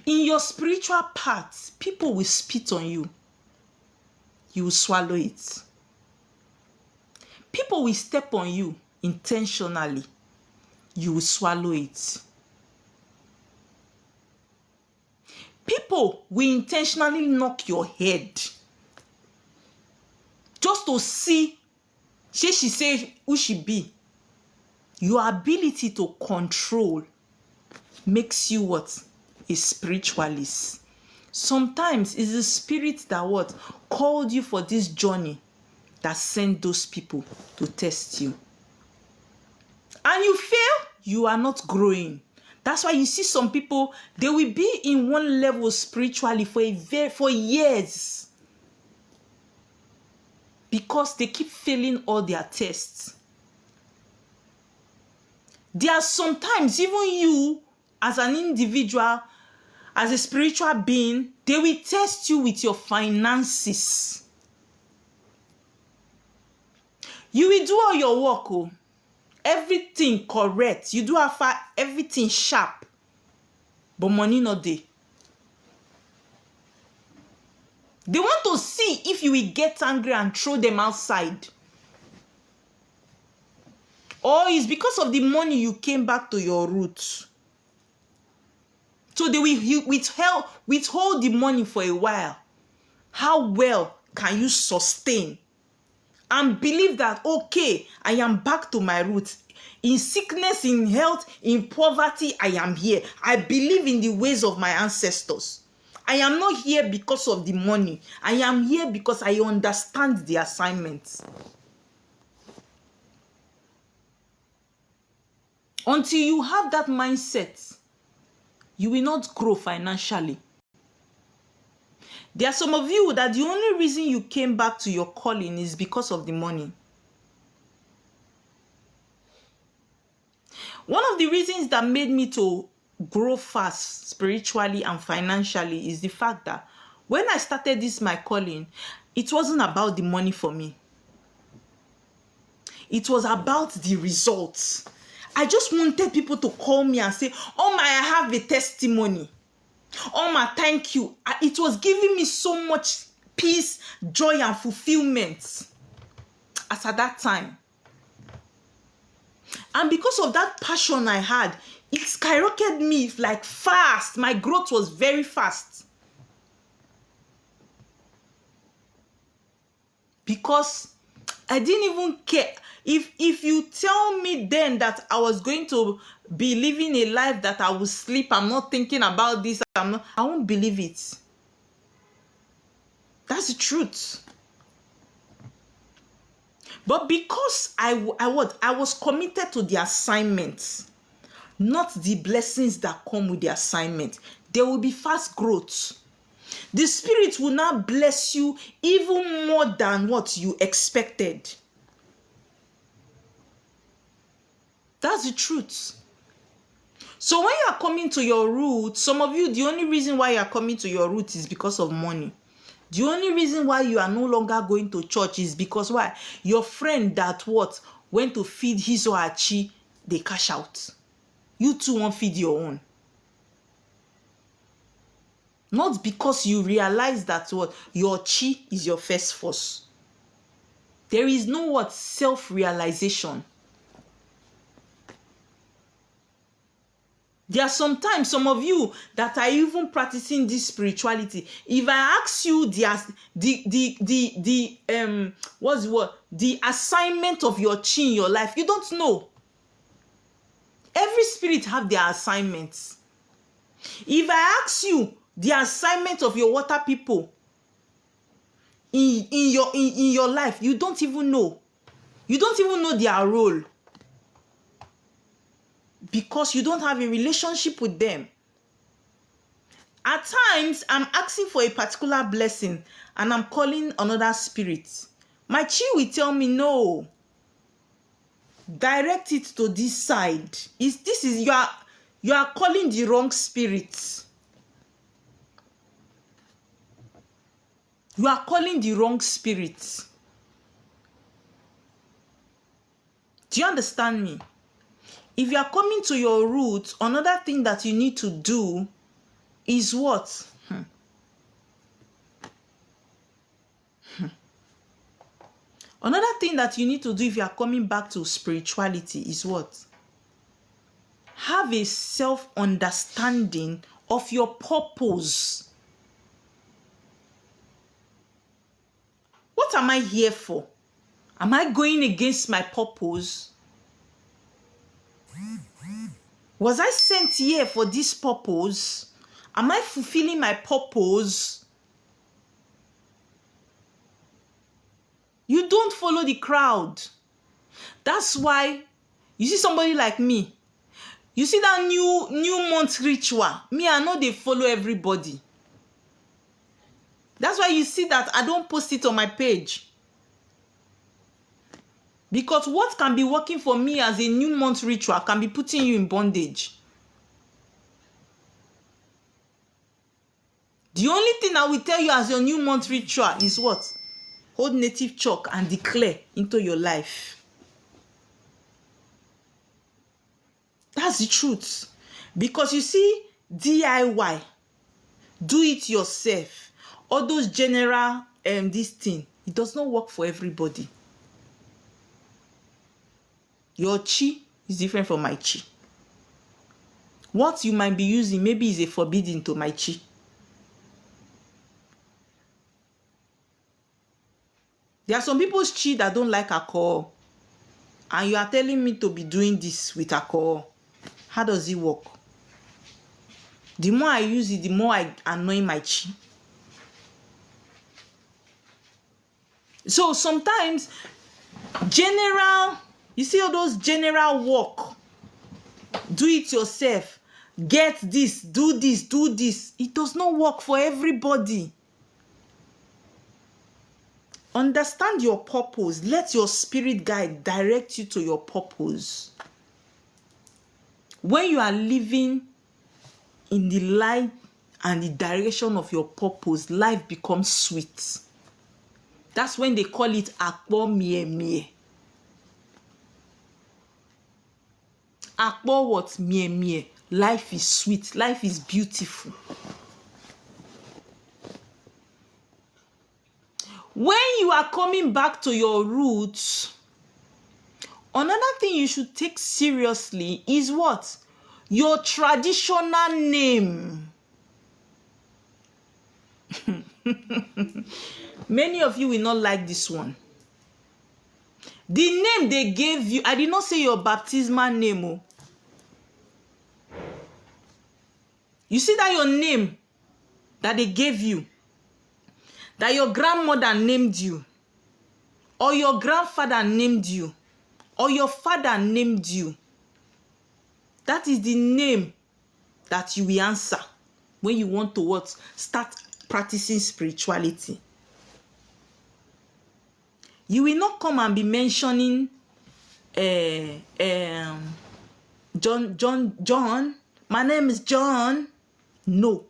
Speaker 1: in your spiritual path, people will spit on you. You will swallow it. People will step on you intentionally. You will swallow it. People will intentionally knock your head just to see, she say who she be. Your ability to control makes you what? A spiritualist. Sometimes it's the spirit that what? Called you for this journey that sent those people to test you. And you fail, you are not growing. That's why you see some people, they will be in one level spiritually for years. Because they keep failing all their tests. There are sometimes, even you, as an individual, as a spiritual being, they will test you with your finances. You will do all your work, oh. Everything correct. You do everything sharp. But money not there. They want to see if you will get angry and throw them outside. Or it's because of the money you came back to your roots. So they will withhold the money for a while. How well can you sustain and believe that, okay, I am back to my roots. In sickness, in health, in poverty, I am here. I believe in the ways of my ancestors. I am not here because of the money. I am here because I understand the assignments. Until you have that mindset, you will not grow financially. There are some of you that the only reason you came back to your calling is because of the money. One of the reasons that made me to grow fast spiritually and financially is the fact that when I started this my calling, it wasn't about the money for me. It was about the results. I just wanted people to call me and say, oh my, I have a testimony. Oh my, thank you. It was giving me so much peace, joy, and fulfillment as at that time. And because of that passion I had, it skyrocketed me like fast. My growth was very fast. Because I didn't even care. If you tell me then that I was going to be living a life that I will sleep, I'm not thinking about this, I won't believe it. That's the truth. But because I was committed to the assignment, not the blessings that come with the assignment, there will be fast growth. The Spirit will now bless you even more than what you expected. That's the truth. So when you are coming to your roots, some of you, the only reason why you are coming to your roots is because of money. The only reason why you are no longer going to church is because why? Your friend that went to feed his or her chi, they cash out. You too won't feed your own. Not because you realize that your chi is your first force. There is no self-realization. There are sometimes some of you that are even practicing this spirituality. If I ask you the assignment of your chi in your life, you don't know. Every spirit have their assignments. If I ask you the assignment of your water people in your life, you don't even know. You don't even know their role. Because you don't have a relationship with them. At times, I'm asking for a particular blessing and I'm calling another spirit. My chi will tell me no. direct it to this side. You are calling the wrong spirit. You are calling the wrong spirit. Do you understand me? If you are coming to your roots, another thing that you need to do is what? Another thing that you need to do if you are coming back to spirituality is what? Have a self-understanding of your purpose. What am I here for? Am I going against my purpose? Was I sent here for this purpose? Am I fulfilling my purpose? You don't follow the crowd. That's why you see somebody like me. You see that new month ritual. Me, I know they follow everybody. That's why you see that I don't post it on my page. Because what can be working for me as a new month ritual can be putting you in bondage. The only thing I will tell you as your new month ritual is what? Hold native chalk and declare into your life. That's the truth. Because you see, DIY, do it yourself, all those general this thing, it does not work for everybody. Your chi is different from my chi. What you might be using maybe is a forbidden to my chi. There are some people's chi that don't like alcohol. And you are telling me to be doing this with alcohol. How does it work? The more I use it, the more I annoy my chi. So sometimes, you see all those general work. Do it yourself. Get this, do this, do this. It does not work for everybody. Understand your purpose. Let your spirit guide direct you to your purpose. When you are living in the light and the direction of your purpose, life becomes sweet. That's when they call it akpo mie mie. Akpo what? Mie mie. Life is sweet. Life is beautiful. When you are coming back to your roots, another thing you should take seriously is what? Your traditional name. Many of you will not like this one. The name they gave you, I did not say your baptismal name. Oh. You see that your name that they gave you, that your grandmother named you, or your grandfather named you, or your father named you. That is the name that you will answer when you want to what? Start practicing spirituality. You will not come and be mentioning John. My name is John. No.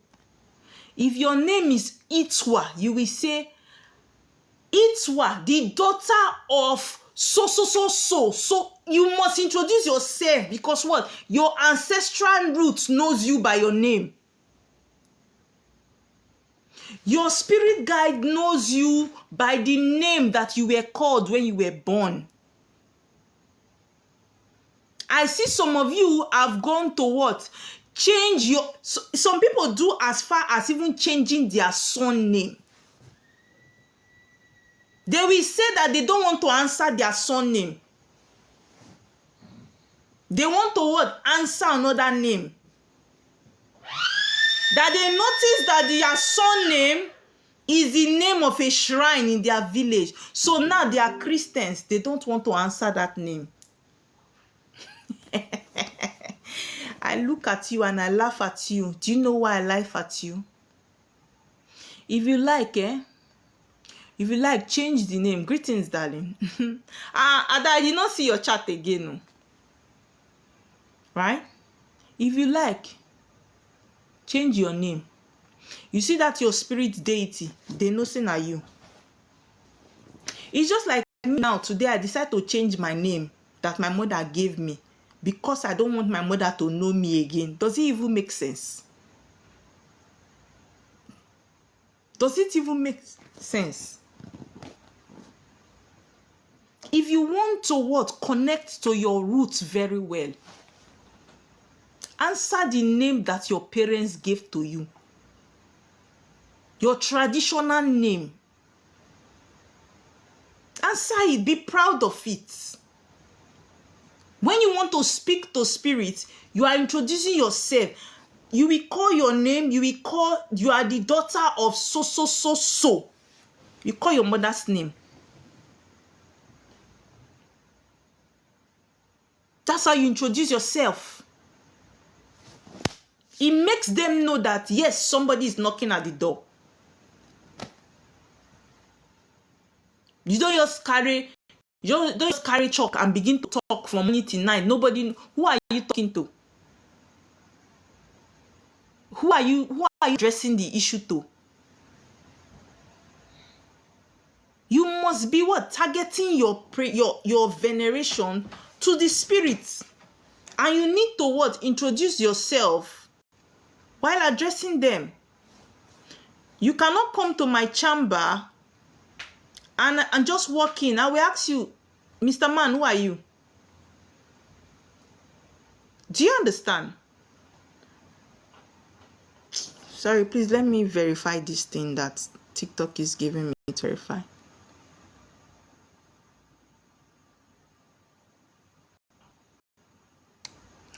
Speaker 1: If your name is Itwa, you will say, Itwa, the daughter of so. So you must introduce yourself because what? Your ancestral roots knows you by your name. Your spirit guide knows you by the name that you were called when you were born. I see some of you have gone to what? Change your... Some people do as far as even changing their son name. They will say that they don't want to answer their son name. They want to what? Answer another name. That they notice that their son name is the name of a shrine in their village. So now they are Christians. They don't want to answer that name. I look at you and I laugh at you. Do you know why I laugh at you? If you like, If you like, change the name. Greetings, darling. Ada, I did not see your chat again. No. Right? If you like, change your name. You see that your spirit deity, they know say na you. It's just like me now. Today, I decided to change my name that my mother gave me because I don't want my mother to know me again. Does it even make sense? Does it even make sense? If you want to what? Connect to your roots very well. Answer the name that your parents gave to you. Your traditional name. Answer it. Be proud of it. When you want to speak to spirit, you are introducing yourself. You will call your name. You will call, you are the daughter of so. You call your mother's name. That's how you introduce yourself. It makes them know that, yes, somebody is knocking at the door. You don't just carry chalk and begin to talk from morning till night. Nobody, who are you talking to? Who are you addressing the issue to? You must be what? Targeting your veneration to the spirits. And you need to what? Introduce yourself while addressing them. You cannot come to my chamber and just walk in. I will ask you, Mr. Man, who are you? Do you understand? Sorry, please let me verify this thing that TikTok is giving me to verify.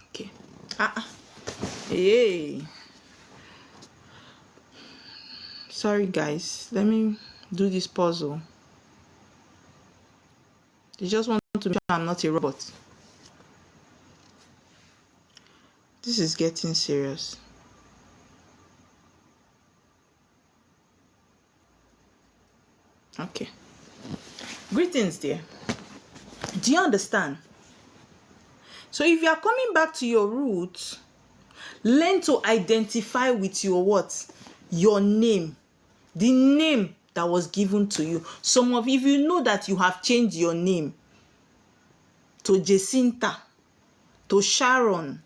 Speaker 1: Okay. Hey. Sorry, guys. Let me do this puzzle. They just want to make sure I'm not a robot. This is getting serious. Okay. Greetings, dear. Do you understand? So if you are coming back to your roots, learn to identify with your what? Your name. The name that was given to you. Some of you, if you know that you have changed your name to Jacinta, to Sharon,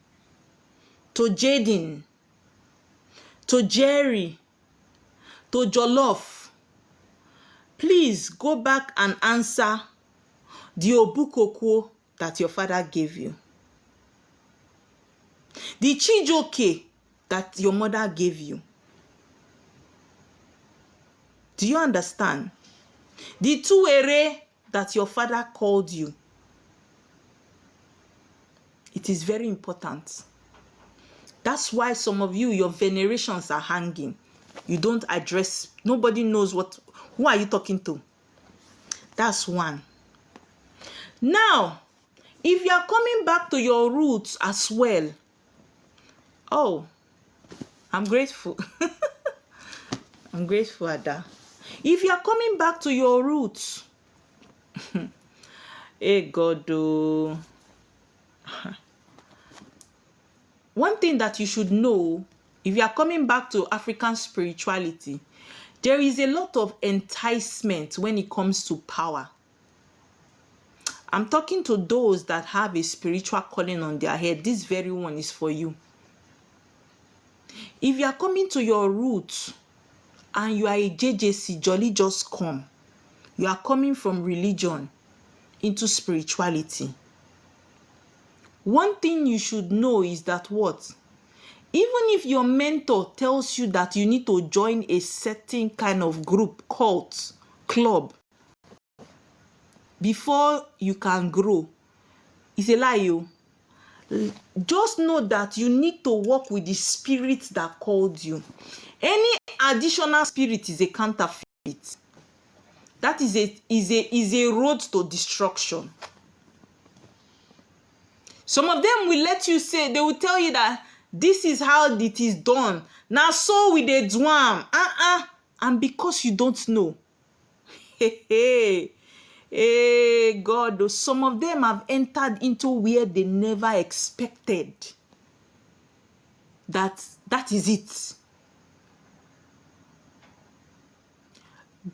Speaker 1: to Jaden, to Jerry, to Jollof, please go back and answer the Obukoko that your father gave you. The Chijoke that your mother gave you. Do you understand? The Tuere that your father called you. It is very important. That's why some of you, your venerations are hanging. You don't address, nobody knows who are you talking to? That's one. Now, if you are coming back to your roots as well, oh, I'm grateful. I'm grateful, Ada. If you are coming back to your roots, hey God, oh. One thing that you should know, if you are coming back to African spirituality, there is a lot of enticement when it comes to power. I'm talking to those that have a spiritual calling on their head. This very one is for you. If you are coming to your roots and you are a JJC, jolly just come. You are coming from religion into spirituality. One thing you should know is that what? Even if your mentor tells you that you need to join a certain kind of group, cult, club, before you can grow, it's a lie, you. Just know that you need to work with the spirit that called you. Any additional spirit is a counterfeit. That is a road to destruction. Some of them will let you say, they will tell you that this is how it is done. Now so with the dwam. And because you don't know, Hey, God, some of them have entered into where they never expected. That is it.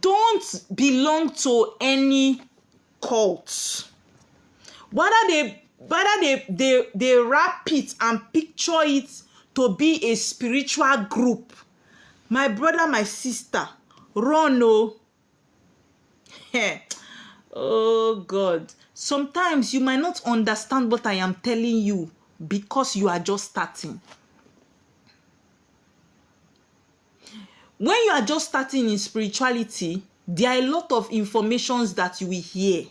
Speaker 1: Don't belong to any cult. Whether they wrap it and picture it to be a spiritual group, my brother, my sister, run. Oh God, sometimes you might not understand what I am telling you because you are just starting. When you are just starting in spirituality, there are a lot of informations that you will hear.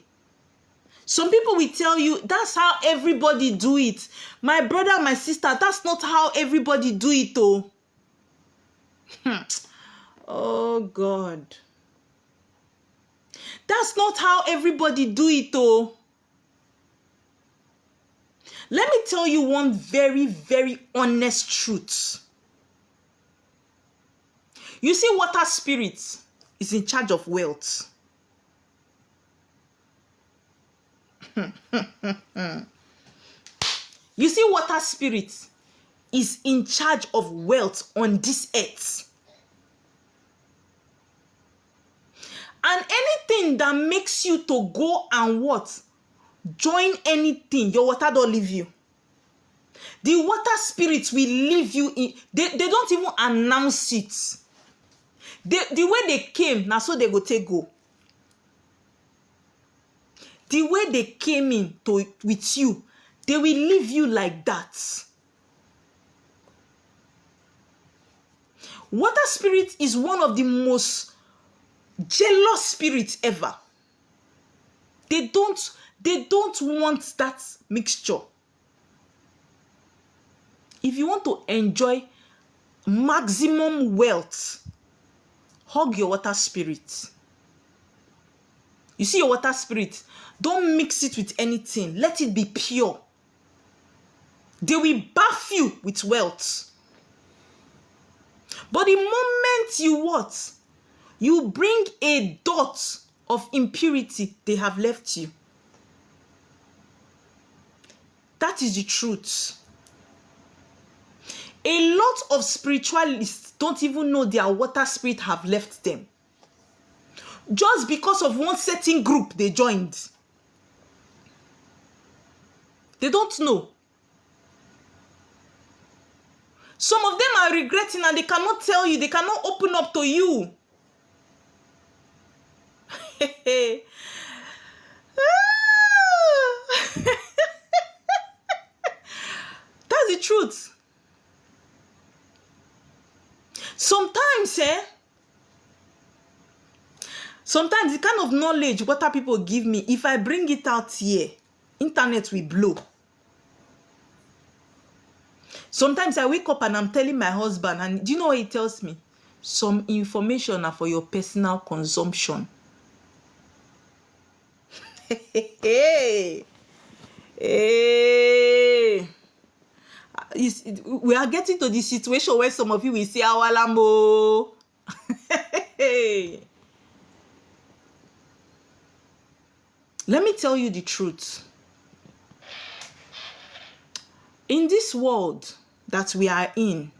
Speaker 1: Some people will tell you, that's how everybody do it. My brother, my sister, that's not how everybody do it, oh. Oh, God. That's not how everybody do it, oh. Let me tell you one very, very honest truth. You see, water spirit is in charge of wealth. You see, water spirit is in charge of wealth on this earth. And anything that makes you to go and what? Join anything, your water don't leave you. The water spirits will leave you in. They don't even announce it. The way they came, now so they go take go. The way they came in with you, they will leave you like that. Water spirit is one of the most jealous spirits ever. They don't want that mixture. If you want to enjoy maximum wealth, hug your water spirit. You see your water spirit, don't mix it with anything. Let it be pure. They will bath you with wealth. But the moment you what? You bring a dot of impurity, they have left you. That is the truth. A lot of spiritualists don't even know their water spirit have left them. Just because of one certain group they joined. They don't know. Some of them are regretting and they cannot tell you. They cannot open up to you. That's the truth. Sometimes the kind of knowledge water people give me, if I bring it out here, internet will blow. Sometimes I wake up and I'm telling my husband, and do you know what he tells me? Some information are for your personal consumption. We are getting to the situation where some of you will say, Awalamo. Let me tell you the truth. In this world that we are in,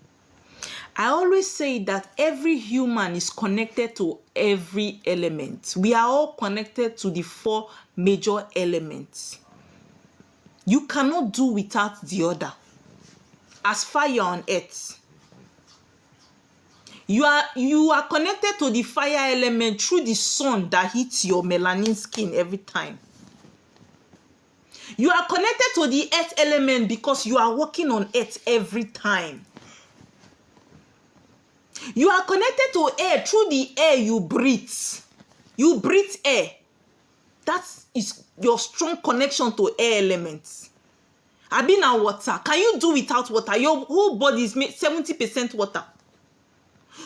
Speaker 1: I always say that every human is connected to every element. We are all connected to the 4 major elements. You cannot do without the other. As fire on earth, you are connected to the fire element through the sun that hits your melanin skin every time. You are connected to the earth element because you are walking on earth every time. You are connected to air through the air you breathe. You breathe air. That is your strong connection to air elements. I've been on water. Can you do without water? Your whole body is made 70% water.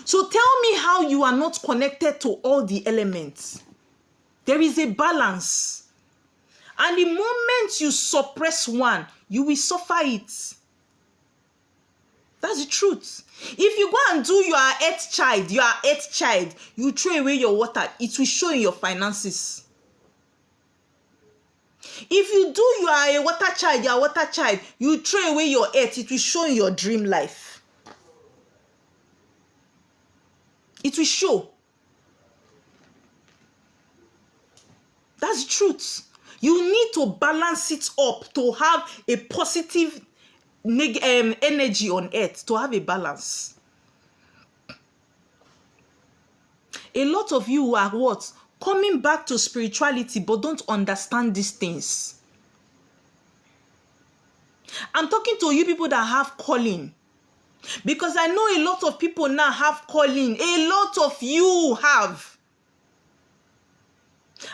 Speaker 1: So tell me how you are not connected to all the elements. There is a balance. And the moment you suppress one, you will suffer it. That's the truth. If you go and do your earth child, you throw away your water, it will show in your finances. If you do you are a water child, you throw away your earth, it will show in your dream life. It will show. That's the truth. You need to balance it up to have a positive energy on earth, to have a balance. A lot of you are what? Coming back to spirituality but don't understand these things. I'm talking to you people that have calling, because I know a lot of people now have calling. A lot of you have.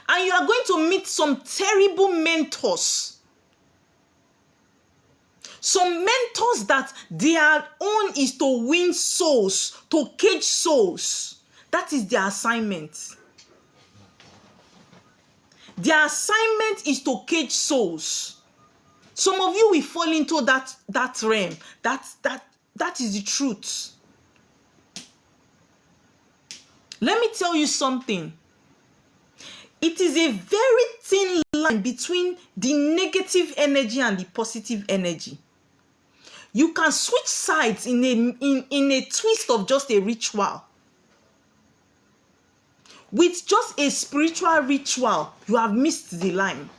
Speaker 1: And you are going to meet some terrible mentors. Some mentors that their own is to win souls, to cage souls. That is their assignment. Their assignment is to cage souls. Some of you will fall into that realm. That is the truth. Let me tell you something. It is a very thin line between the negative energy and the positive energy. You can switch sides in a twist of just a ritual. With just a spiritual ritual, you have missed the line.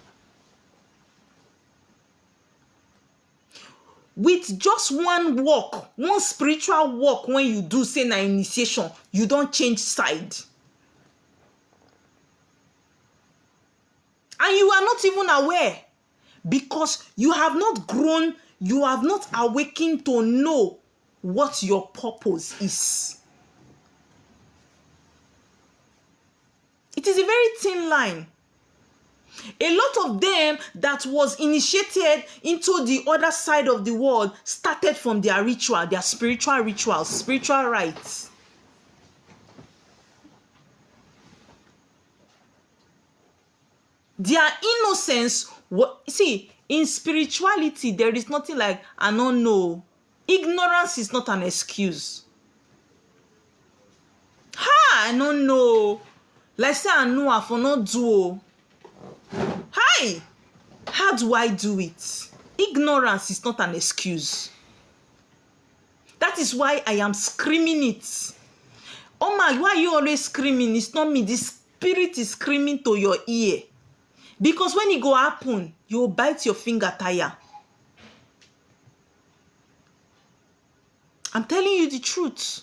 Speaker 1: With just one walk, one spiritual walk, when you do say na initiation, you don't change side. And you are not even aware, because you have not grown, you have not awakened to know what your purpose is. It is a very thin line. A lot of them that was initiated into the other side of the world started from their ritual, their spiritual rituals, spiritual rites. Their innocence, see, in spirituality, there is nothing like, I don't know. Ignorance is not an excuse. I don't know. Like say, I know I for not do. Hi! How do I do it? Ignorance is not an excuse. That is why I am screaming it. Oh my, why are you always screaming? It's not me. The spirit is screaming to your ear. Because when it go happen, you will bite your finger tire. I'm telling you the truth.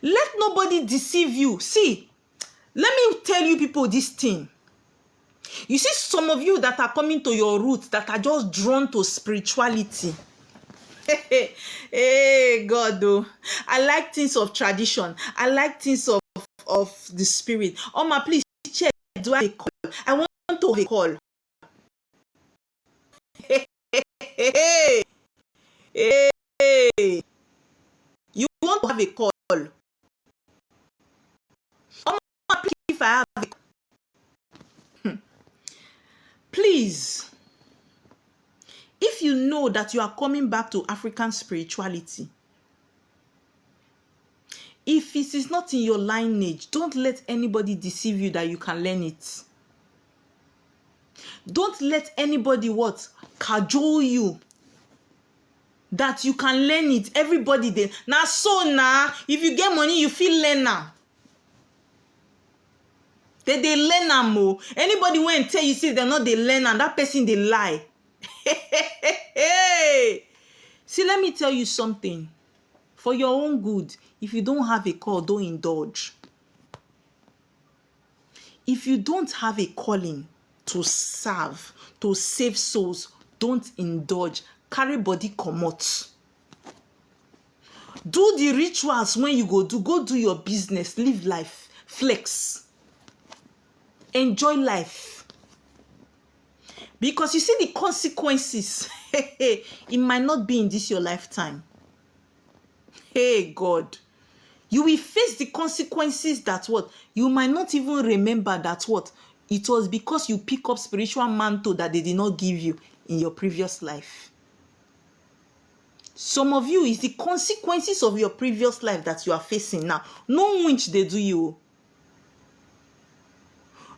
Speaker 1: Let nobody deceive you. See, let me tell you people this thing. You see, some of you that are coming to your roots, that are just drawn to spirituality. Hey, God, though. I like things of tradition. I like things of the spirit. Oma, please check. Do I have a call? I want to have a call. Hey. You want to have a call? Oma, please, if I have a call. Please, if you know that you are coming back to African spirituality, if it is not in your lineage, don't let anybody deceive you that you can learn it. Don't let anybody cajole you that you can learn it. Everybody there. Now, if you get money, you feel learn now. They learn now more. Anybody when tell you say they're not they learn and that person they lie. See, let me tell you something. For your own good, if you don't have a call, don't indulge. If you don't have a calling to serve, to save souls, don't indulge. Carry body comot. Do the rituals when you go do your business, live life, flex. Enjoy life. Because you see the consequences. It might not be in this your lifetime. Hey, God. You will face the consequences that you might not even remember that it was because you pick up spiritual mantle that they did not give you. in your previous life. Some of you, is the consequences of your previous life that you are facing now. No winch they do you.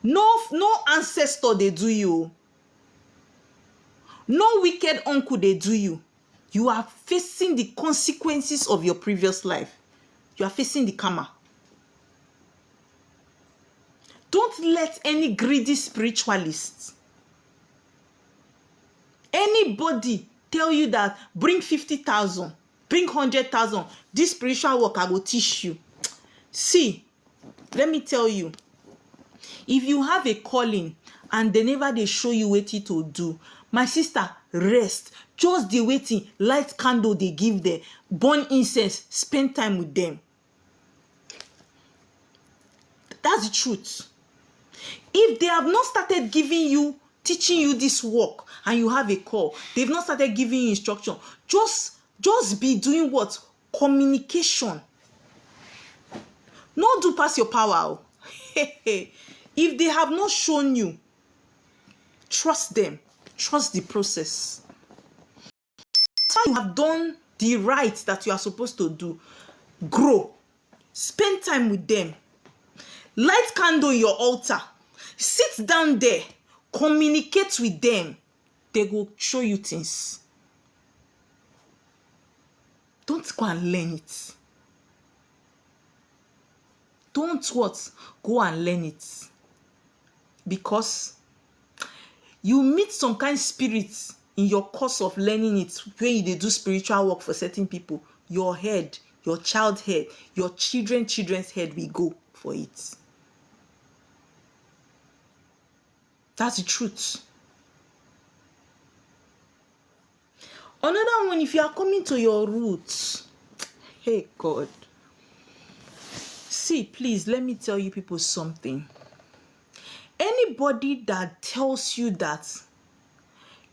Speaker 1: No ancestor they do you. No wicked uncle they do you. You are facing the consequences of your previous life. You are facing the karma. Don't let any greedy spiritualist, anybody tell you that bring 50,000, bring 100,000, this spiritual work I will teach you. See, let me tell you, if you have a calling and they show you what to do, my sister, rest. Just the waiting, light candle they give there, burn incense, spend time with them. That's the truth. If they have not started teaching you this work, and you have a call, they've not started giving you instruction, just be doing what? Communication. Not do pass your power. If they have not shown you, trust them. Trust the process. So you have done the right that you are supposed to do. Grow. Spend time with them. Light candle your altar. Sit down there. Communicate with them. They will show you things. Don't go and learn it. Don't what? Go and learn it. Because you meet some kind of spirits in your course of learning it when they do spiritual work for certain people. Your head, your child head, your children's head will go for it. That's the truth. Another one, if you are coming to your roots, hey God. See, please, let me tell you people something. Anybody that tells you that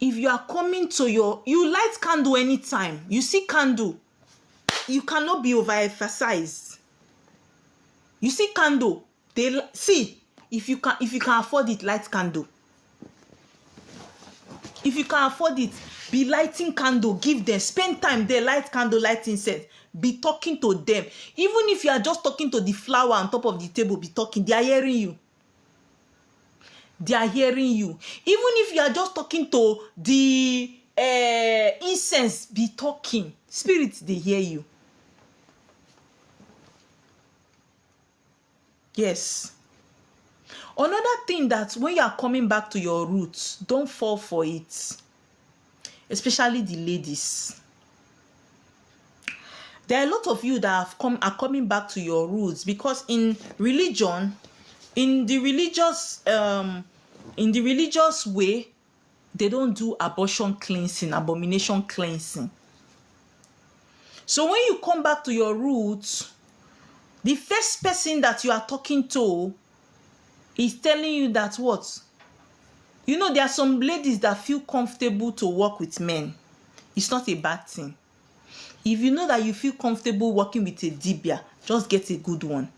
Speaker 1: if you are coming to you light candle anytime, you see candle, you cannot be overemphasized. You see candle, see, if you can afford it, light candle. If you can afford it, be lighting candle, give them, spend time there, light candle, light incense, be talking to them. Even if you are just talking to the flower on top of the table, be talking, they are hearing you. They are hearing you. Even if you are just talking to the incense, be talking. Spirits, they hear you. Yes. Another thing that when you are coming back to your roots, don't fall for it. Especially the ladies. There are a lot of you that are coming back to your roots because in religion, in the religious way, they don't do abortion cleansing, abomination cleansing. So when you come back to your roots, the first person that you are talking to is telling you that what? You know, there are some ladies that feel comfortable to work with men. It's not a bad thing. If you know that you feel comfortable working with a dibia, just get a good one.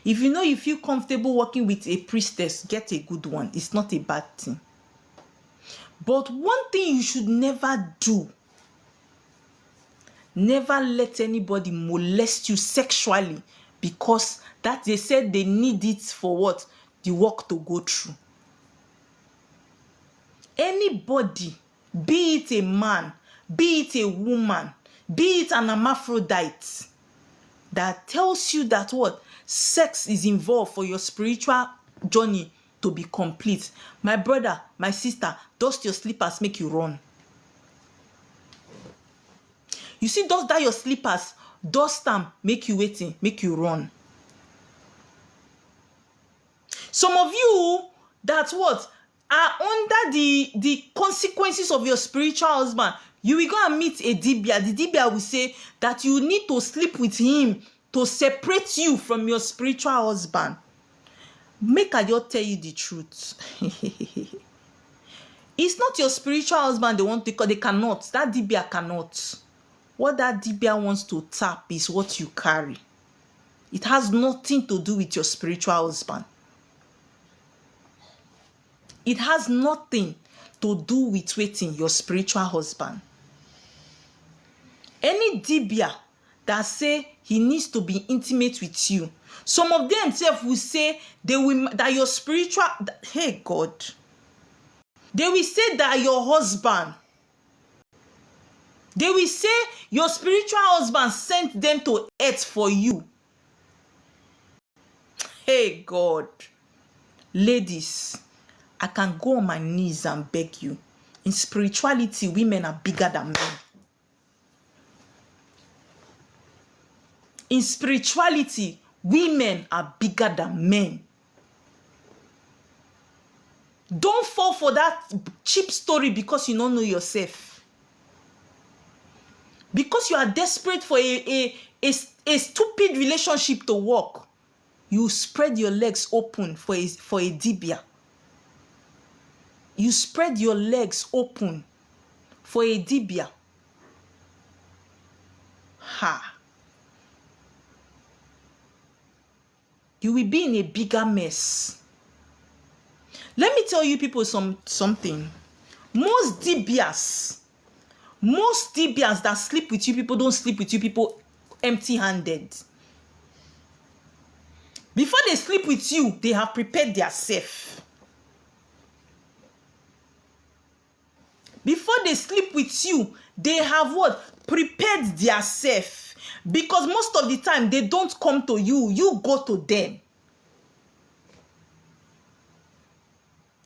Speaker 1: If you know you feel comfortable working with a priestess, get a good one. It's not a bad thing. But one thing you should never do, never let anybody molest you sexually, because that they said they need it for what? The work to go through. Anybody, be it a man, be it a woman, be it an hermaphrodite, that tells you that what? Sex is involved for your spiritual journey to be complete. My brother, my sister, dust your slippers, make you run. You see, dust that your slippers, dust them, make you waiting, make you run. Some of you that what? Are under the consequences of your spiritual husband. You will go and meet a dibia. The dibia will say that you need to sleep with him to separate you from your spiritual husband. Make I just tell you the truth. It's not your spiritual husband they want to call. They cannot. That dibia cannot. What that dibia wants to tap is what you carry. It has nothing to do with your spiritual husband. It has nothing to to do with waiting your spiritual husband. Any dibia that say he needs to be intimate with you, some of them self will say that your spiritual, hey God, they will say that your husband, they will say your spiritual husband sent them to earth for you. Hey God, ladies, I can go on my knees and beg you. In spirituality, women are bigger than men. In spirituality, women are bigger than men. Don't fall for that cheap story because you don't know yourself. Because you are desperate for a stupid relationship to work, you spread your legs open for a dibia. You spread your legs open for a dibia. Ha. You will be in a bigger mess. Let me tell you people something. Most dibias that sleep with you people don't sleep with you people empty-handed. Before they sleep with you, they have prepared themselves. Before they sleep with you, they have what? Prepared themselves. Because most of the time, they don't come to you. You go to them.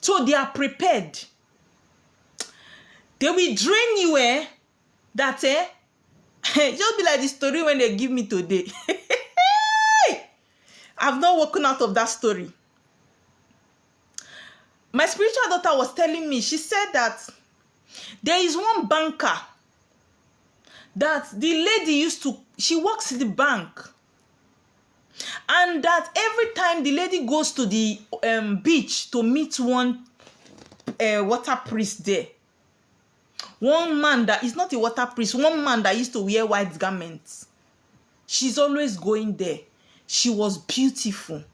Speaker 1: So they are prepared. They will drain you, That, just be like the story when they give me today. I've not woken out of that story. My spiritual daughter was telling me, she said that there is one banker that the lady she works in the bank. And that every time the lady goes to the beach to meet one water priest there, one man that is not a water priest, one man that used to wear white garments, she's always going there. She was beautiful.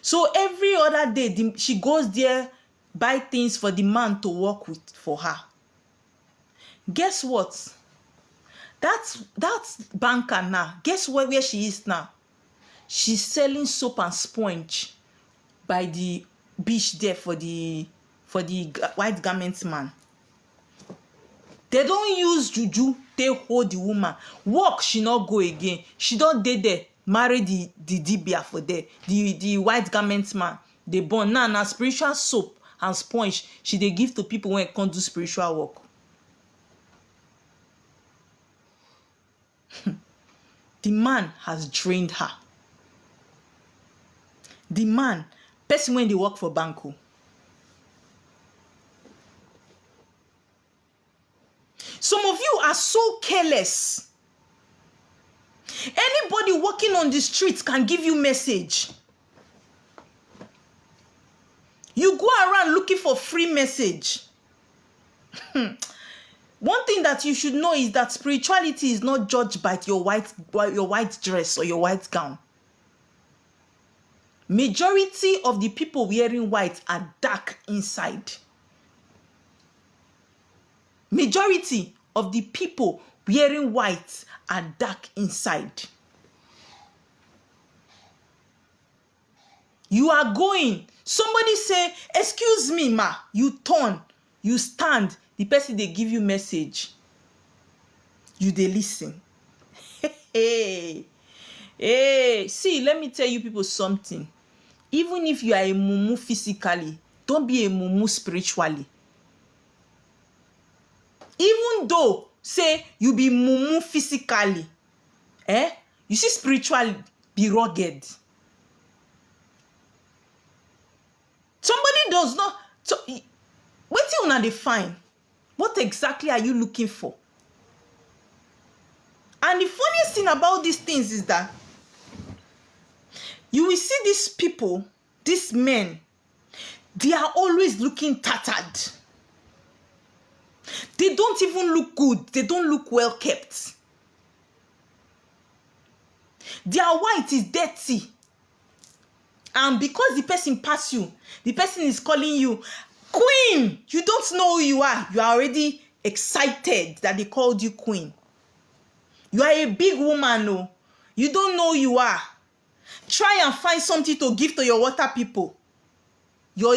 Speaker 1: So every other day, she goes there, buy things for the man to work with for her. Guess what? That banker now, guess where she is now? She's selling soap and sponge by the beach there for the white garment man. They don't use juju, they hold the woman. Work, she not go again. She don't date there, marry the dibia for there. The white garment man. They born now spiritual soap and sponge. She they give to people when it can't do spiritual work. The man has drained her. The man, person when they work for Banco. Some of you are so careless. Anybody walking on the streets can give you message. You go around looking for free message. One thing that you should know is that spirituality is not judged by your white dress or your white gown. Majority of the people wearing white are dark inside. Majority of the people wearing white are dark inside. You are going. Somebody say, excuse me, ma. You turn. You stand. The person they give you message. You they listen. Hey. See, let me tell you people something. Even if you are a mumu physically, don't be a mumu spiritually. Even though, say, you be mumu physically, you see spiritually, be rugged. Somebody does not, wait till now they find. What exactly are you looking for? And the funniest thing about these things is that you will see these people, these men, they are always looking tattered. They don't even look good. They don't look well kept. Their white is dirty. And because the person pass you, the person is calling you, Queen, you don't know who you are. You are already excited that they called you queen. You are a big woman, no. You don't know who you are. Try and find something to give to your water people. Your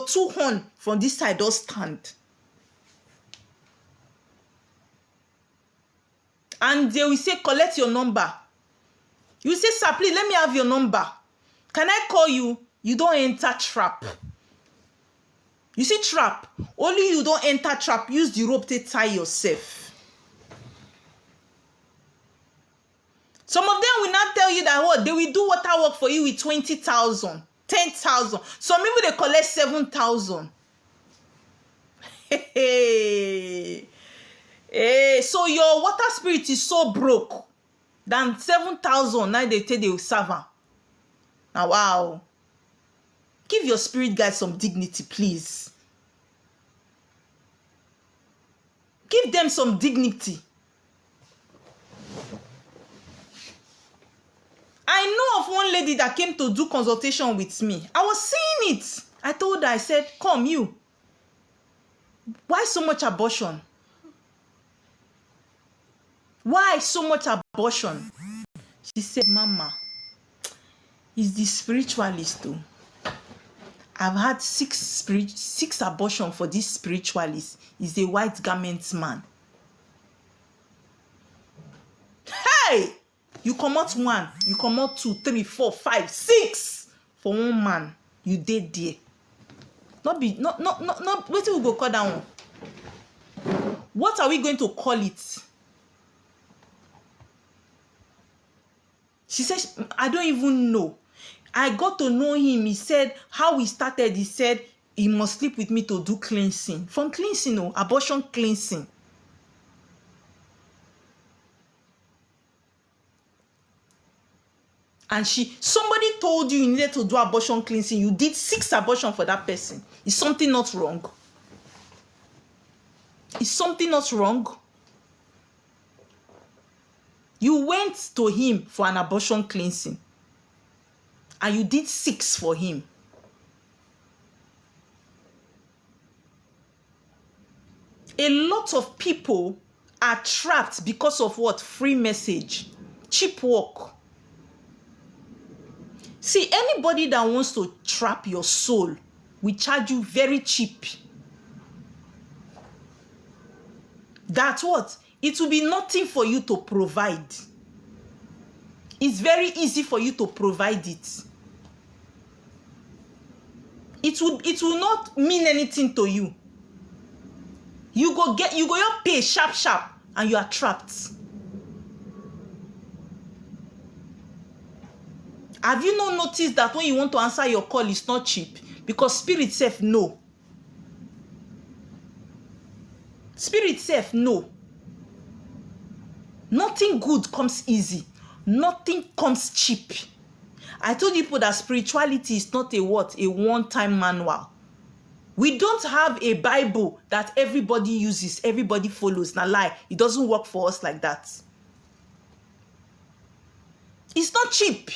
Speaker 1: two horn from this side don't stand. And they will say, collect your number. You say, sir, please, let me have your number. Can I call you? You don't enter trap. You see trap? Only you don't enter trap. Use the rope to tie yourself. Some of them will not tell you that what they will do water work for you with 20,000, 10,000. Some people they collect 7,000. Hey. So your water spirit is so broke than 7,000. Now they tell they will serve her. Now wow. Give your spirit guide some dignity, please. Give them some dignity. I know of one lady that came to do consultation with me. I was seeing it. I told her, I said, come you. Why so much abortion? Why so much abortion? She said, Mama, it's the spiritualist too. I've had six abortion for this spiritualist. He's a white garment man. Hey! You come out 1, you come out 2, 3, 4, 5, 6 for one man. You did there. Not wait till we go call that one. What are we going to call it? She says, I don't even know. I got to know him. He said, how we started, he said, he must sleep with me to do cleansing. From cleansing, no, abortion cleansing. And somebody told you needed to do abortion cleansing. You did 6 abortion for that person. Is something not wrong? Is something not wrong? You went to him for an abortion cleansing. And you did 6 for him. A lot of people are trapped because of what? Free message. Cheap work. See, anybody that wants to trap your soul will charge you very cheap. That's what? It will be nothing for you to provide. It's very easy for you to provide it. It will not mean anything to you. You go your pay sharp, and you are trapped. Have you not noticed that when you want to answer your call, it's not cheap? Because spirit self no. Spirit self no. Nothing good comes easy. Nothing comes cheap. I told people that spirituality is not a one-time manual. We don't have a Bible that everybody uses, everybody follows. Now lie, it doesn't work for us like that. It's not cheap.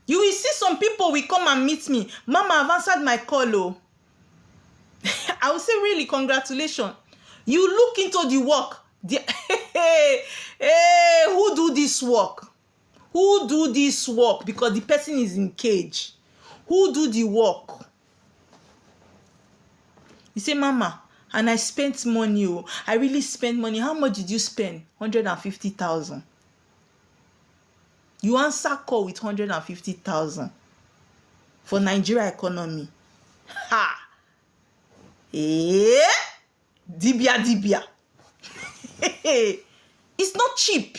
Speaker 1: You will see some people will come and meet me. Mama, I've answered my call. Oh. I will say, really, congratulations. You look into the work. Who do this work? Who do this work? Because the person is in cage. Who do the work? You say, Mama, and I spent money. Oh. I really spent money. How much did you spend? 150,000. You answer call with 150,000 for Nigeria economy. Ha! Dibia. It's not cheap.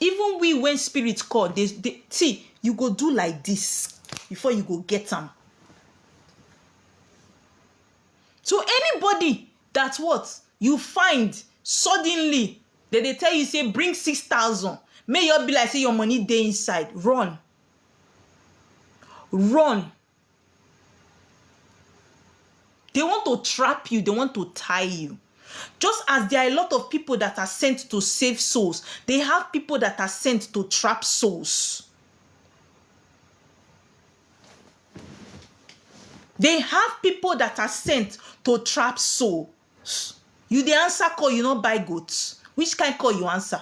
Speaker 1: Even we, when spirits call, they see, you go do like this before you go get them. So anybody that what you find suddenly, they tell you, say, bring 6,000. May you be like, say, your money dey inside. Run. Run. They want to trap you. They want to tie you. Just as there are a lot of people that are sent to save souls, they have people that are sent to trap souls. They have people that are sent to trap souls. You the answer call, you not buy goats. Which kind call you answer?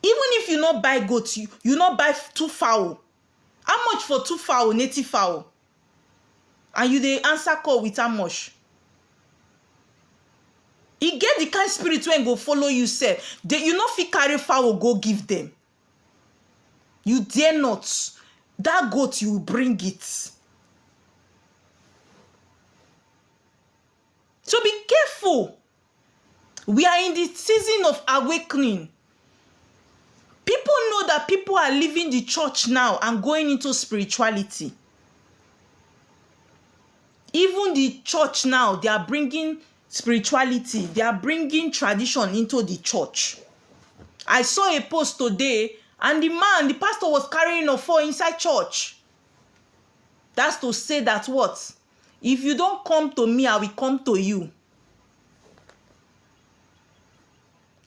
Speaker 1: Even if you not buy goats, you not buy 2 fowl. How much for 2 fowl, native fowl? And you the answer call with how much? E get the kind spirit when go follow you, say. You not fit carry fowl, go give them. You dare not. That goat, you bring it. So be careful. We are in the season of awakening. People know that people are leaving the church now and going into spirituality. Even the church now, they are bringing spirituality. They are bringing tradition into the church. I saw a post today, and the pastor was carrying a phone inside church. That's to say that what? If you don't come to me, I will come to you.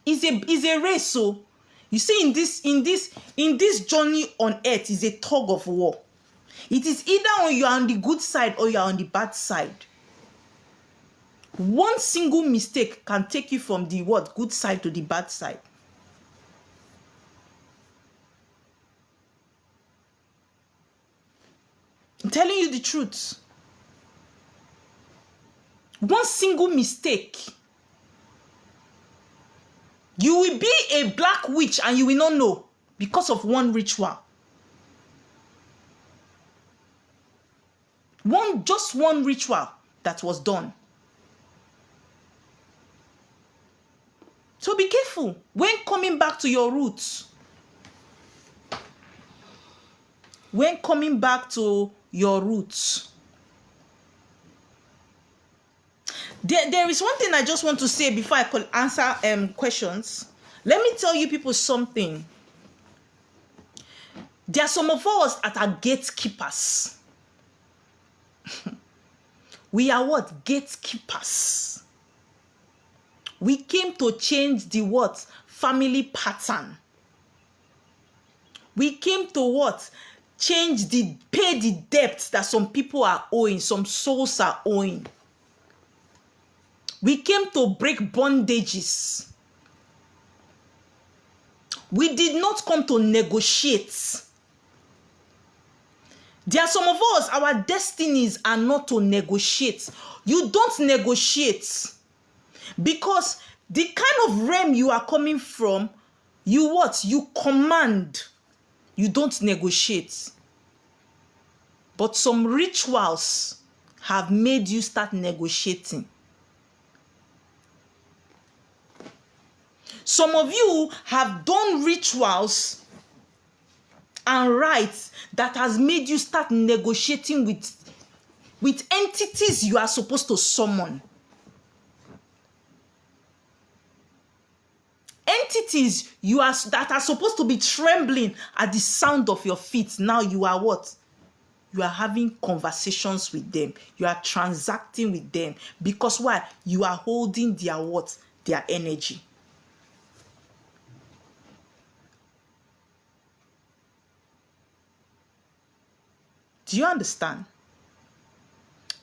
Speaker 1: It's a race, so you see, in this journey on earth is a tug of war. It is either you are on the good side or you are on the bad side. One single mistake can take you from the good side to the bad side. I'm telling you the truth. One single mistake, you will be a black witch and you will not know because of one ritual. Just one ritual that was done. So be careful when coming back to your roots. When coming back to your roots. There is one thing I just want to say before I could answer questions. Let me tell you people something. There are some of us that are gatekeepers. We are what? Gatekeepers. We came to change the what? Family pattern. We came to what? Pay the debts that some people are owing, some souls are owing. We came to break bondages. We did not come to negotiate. There are some of us, our destinies are not to negotiate. You don't negotiate. Because the kind of realm you are coming from, you what? You command. You don't negotiate. But some rituals have made you start negotiating. Some of you have done rituals and rites that has made you start negotiating with entities you are supposed to summon. Entities that are supposed to be trembling at the sound of your feet. Now you are what? You are having conversations with them. You are transacting with them. Because why? You are holding their what? Their energy. Do you understand?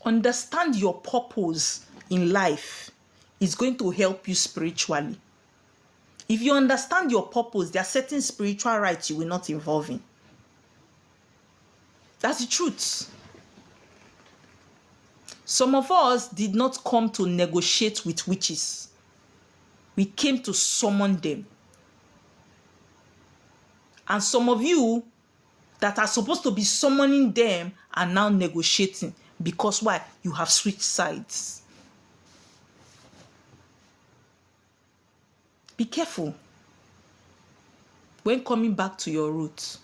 Speaker 1: Understand your purpose in life is going to help you spiritually. If you understand your purpose, there are certain spiritual rites you will not involve in. That's the truth. Some of us did not come to negotiate with witches. We came to summon them. And some of you that are supposed to be summoning them are now negotiating. Because why? You have switched sides. Be careful when coming back to your roots.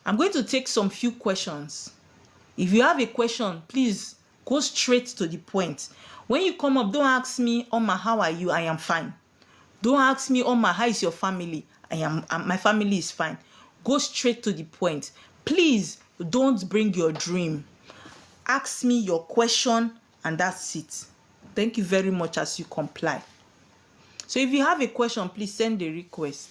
Speaker 1: I'm going to take some few questions. If you have a question, please go straight to the point. When you come up, don't ask me, Oma, how are you? I am fine. Don't ask me, Oma, how is your family? My family is fine. Go straight to the point. Please don't bring your dream. Ask me your question and that's it. Thank you very much as you comply. So if you have a question, please send a request.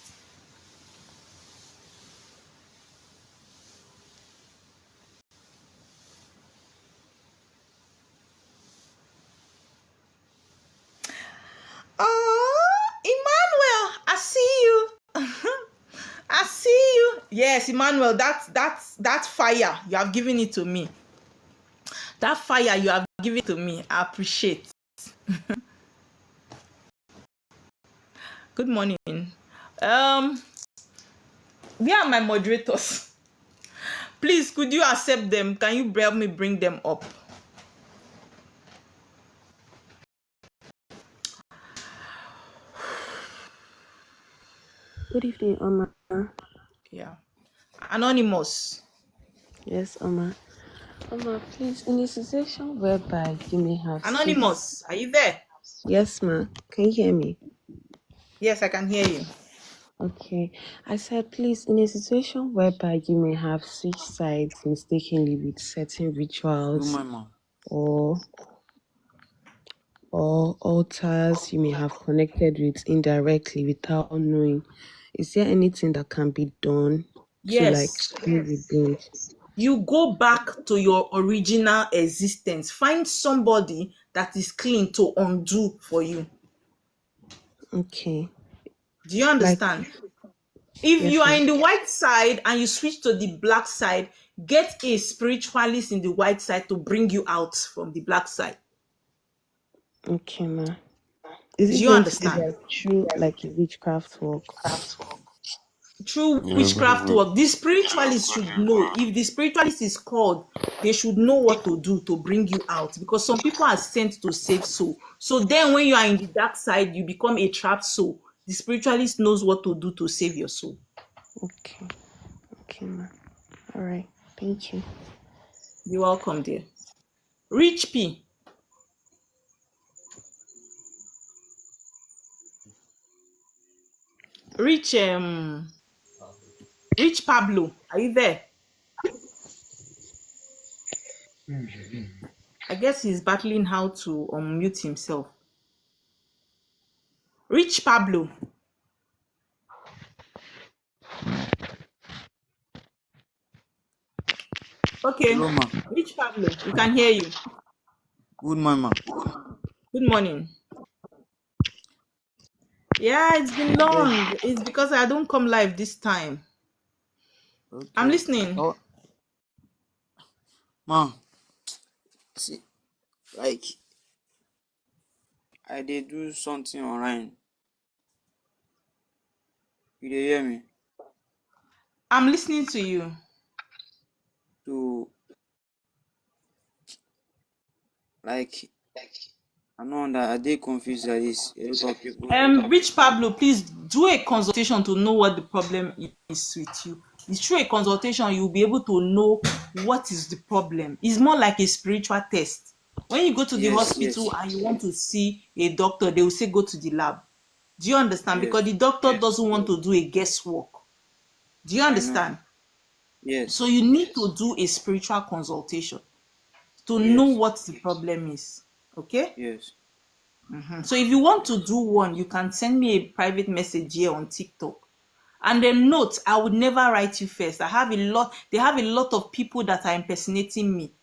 Speaker 1: Oh, Emmanuel, I see you. I see you. Yes, Emmanuel, that fire, you have given it to me. That fire you have given to me, I appreciate. Good morning. Where are my moderators? Please, could you accept them? Can you help me bring them up?
Speaker 3: Good evening, Oma.
Speaker 1: Yeah. Anonymous.
Speaker 3: Yes, Oma. Oma, please, in a situation whereby you may have
Speaker 1: Anonymous, are you there?
Speaker 3: Yes, ma. Can you hear me?
Speaker 1: Yes, I can hear you.
Speaker 3: Okay. I said, please, in a situation whereby you may have switched sides mistakenly with certain rituals or altars you may have connected with indirectly without knowing, is there anything that can be done to
Speaker 1: Yes.
Speaker 3: be redeemed?
Speaker 1: You go back to your original existence. Find somebody that is clean to undo for you.
Speaker 3: Okay.
Speaker 1: Do you understand? If
Speaker 3: Yes,
Speaker 1: you are
Speaker 3: ma'am.
Speaker 1: in the white side and you switch to the black side, get a spiritualist in the white side to bring you out from the black side.
Speaker 3: Okay, ma. Is
Speaker 1: Do
Speaker 3: it
Speaker 1: you
Speaker 3: going
Speaker 1: understand?
Speaker 3: to be true, like a witchcraft work?
Speaker 1: Through witchcraft work, the spiritualist should know. If the spiritualist is called, they should know what to do to bring you out, because some people are sent to save soul. So then when you are in the dark side, you become a trapped soul. The spiritualist knows what to do to save your soul.
Speaker 3: Okay. Okay, ma. All right. Thank you.
Speaker 1: You're welcome, dear. Rich P. Rich Pablo, are you there? I guess he's battling how to unmute himself. Rich Pablo. Okay.
Speaker 4: Hello, ma.
Speaker 1: Rich Pablo, we can hear you.
Speaker 4: Good morning, ma.
Speaker 1: Good morning. Yeah, it's been long. It's because I don't come live this time.
Speaker 4: Okay.
Speaker 1: I'm listening.
Speaker 4: Oh, ma, see, like, I did do something online. You dey hear me?
Speaker 1: I'm listening to you.
Speaker 4: To, like, I know that I dey confused like this. A lot of people.
Speaker 1: Rich Pablo, please do a consultation to know what the problem is with you. It's through a consultation you'll be able to know what is the problem. It's more like a spiritual test. When you go to the hospital and you want to see a doctor, they will say go to the lab. Do you understand? Because the doctor doesn't want to do a guesswork. Do you understand?
Speaker 4: Yes.
Speaker 1: So you need to do a spiritual consultation to know what the problem is. Okay?
Speaker 4: Yes.
Speaker 1: So if you want to do one, you can send me a private message here on TikTok. And then note, I would never write you first. They have a lot of people that are impersonating me.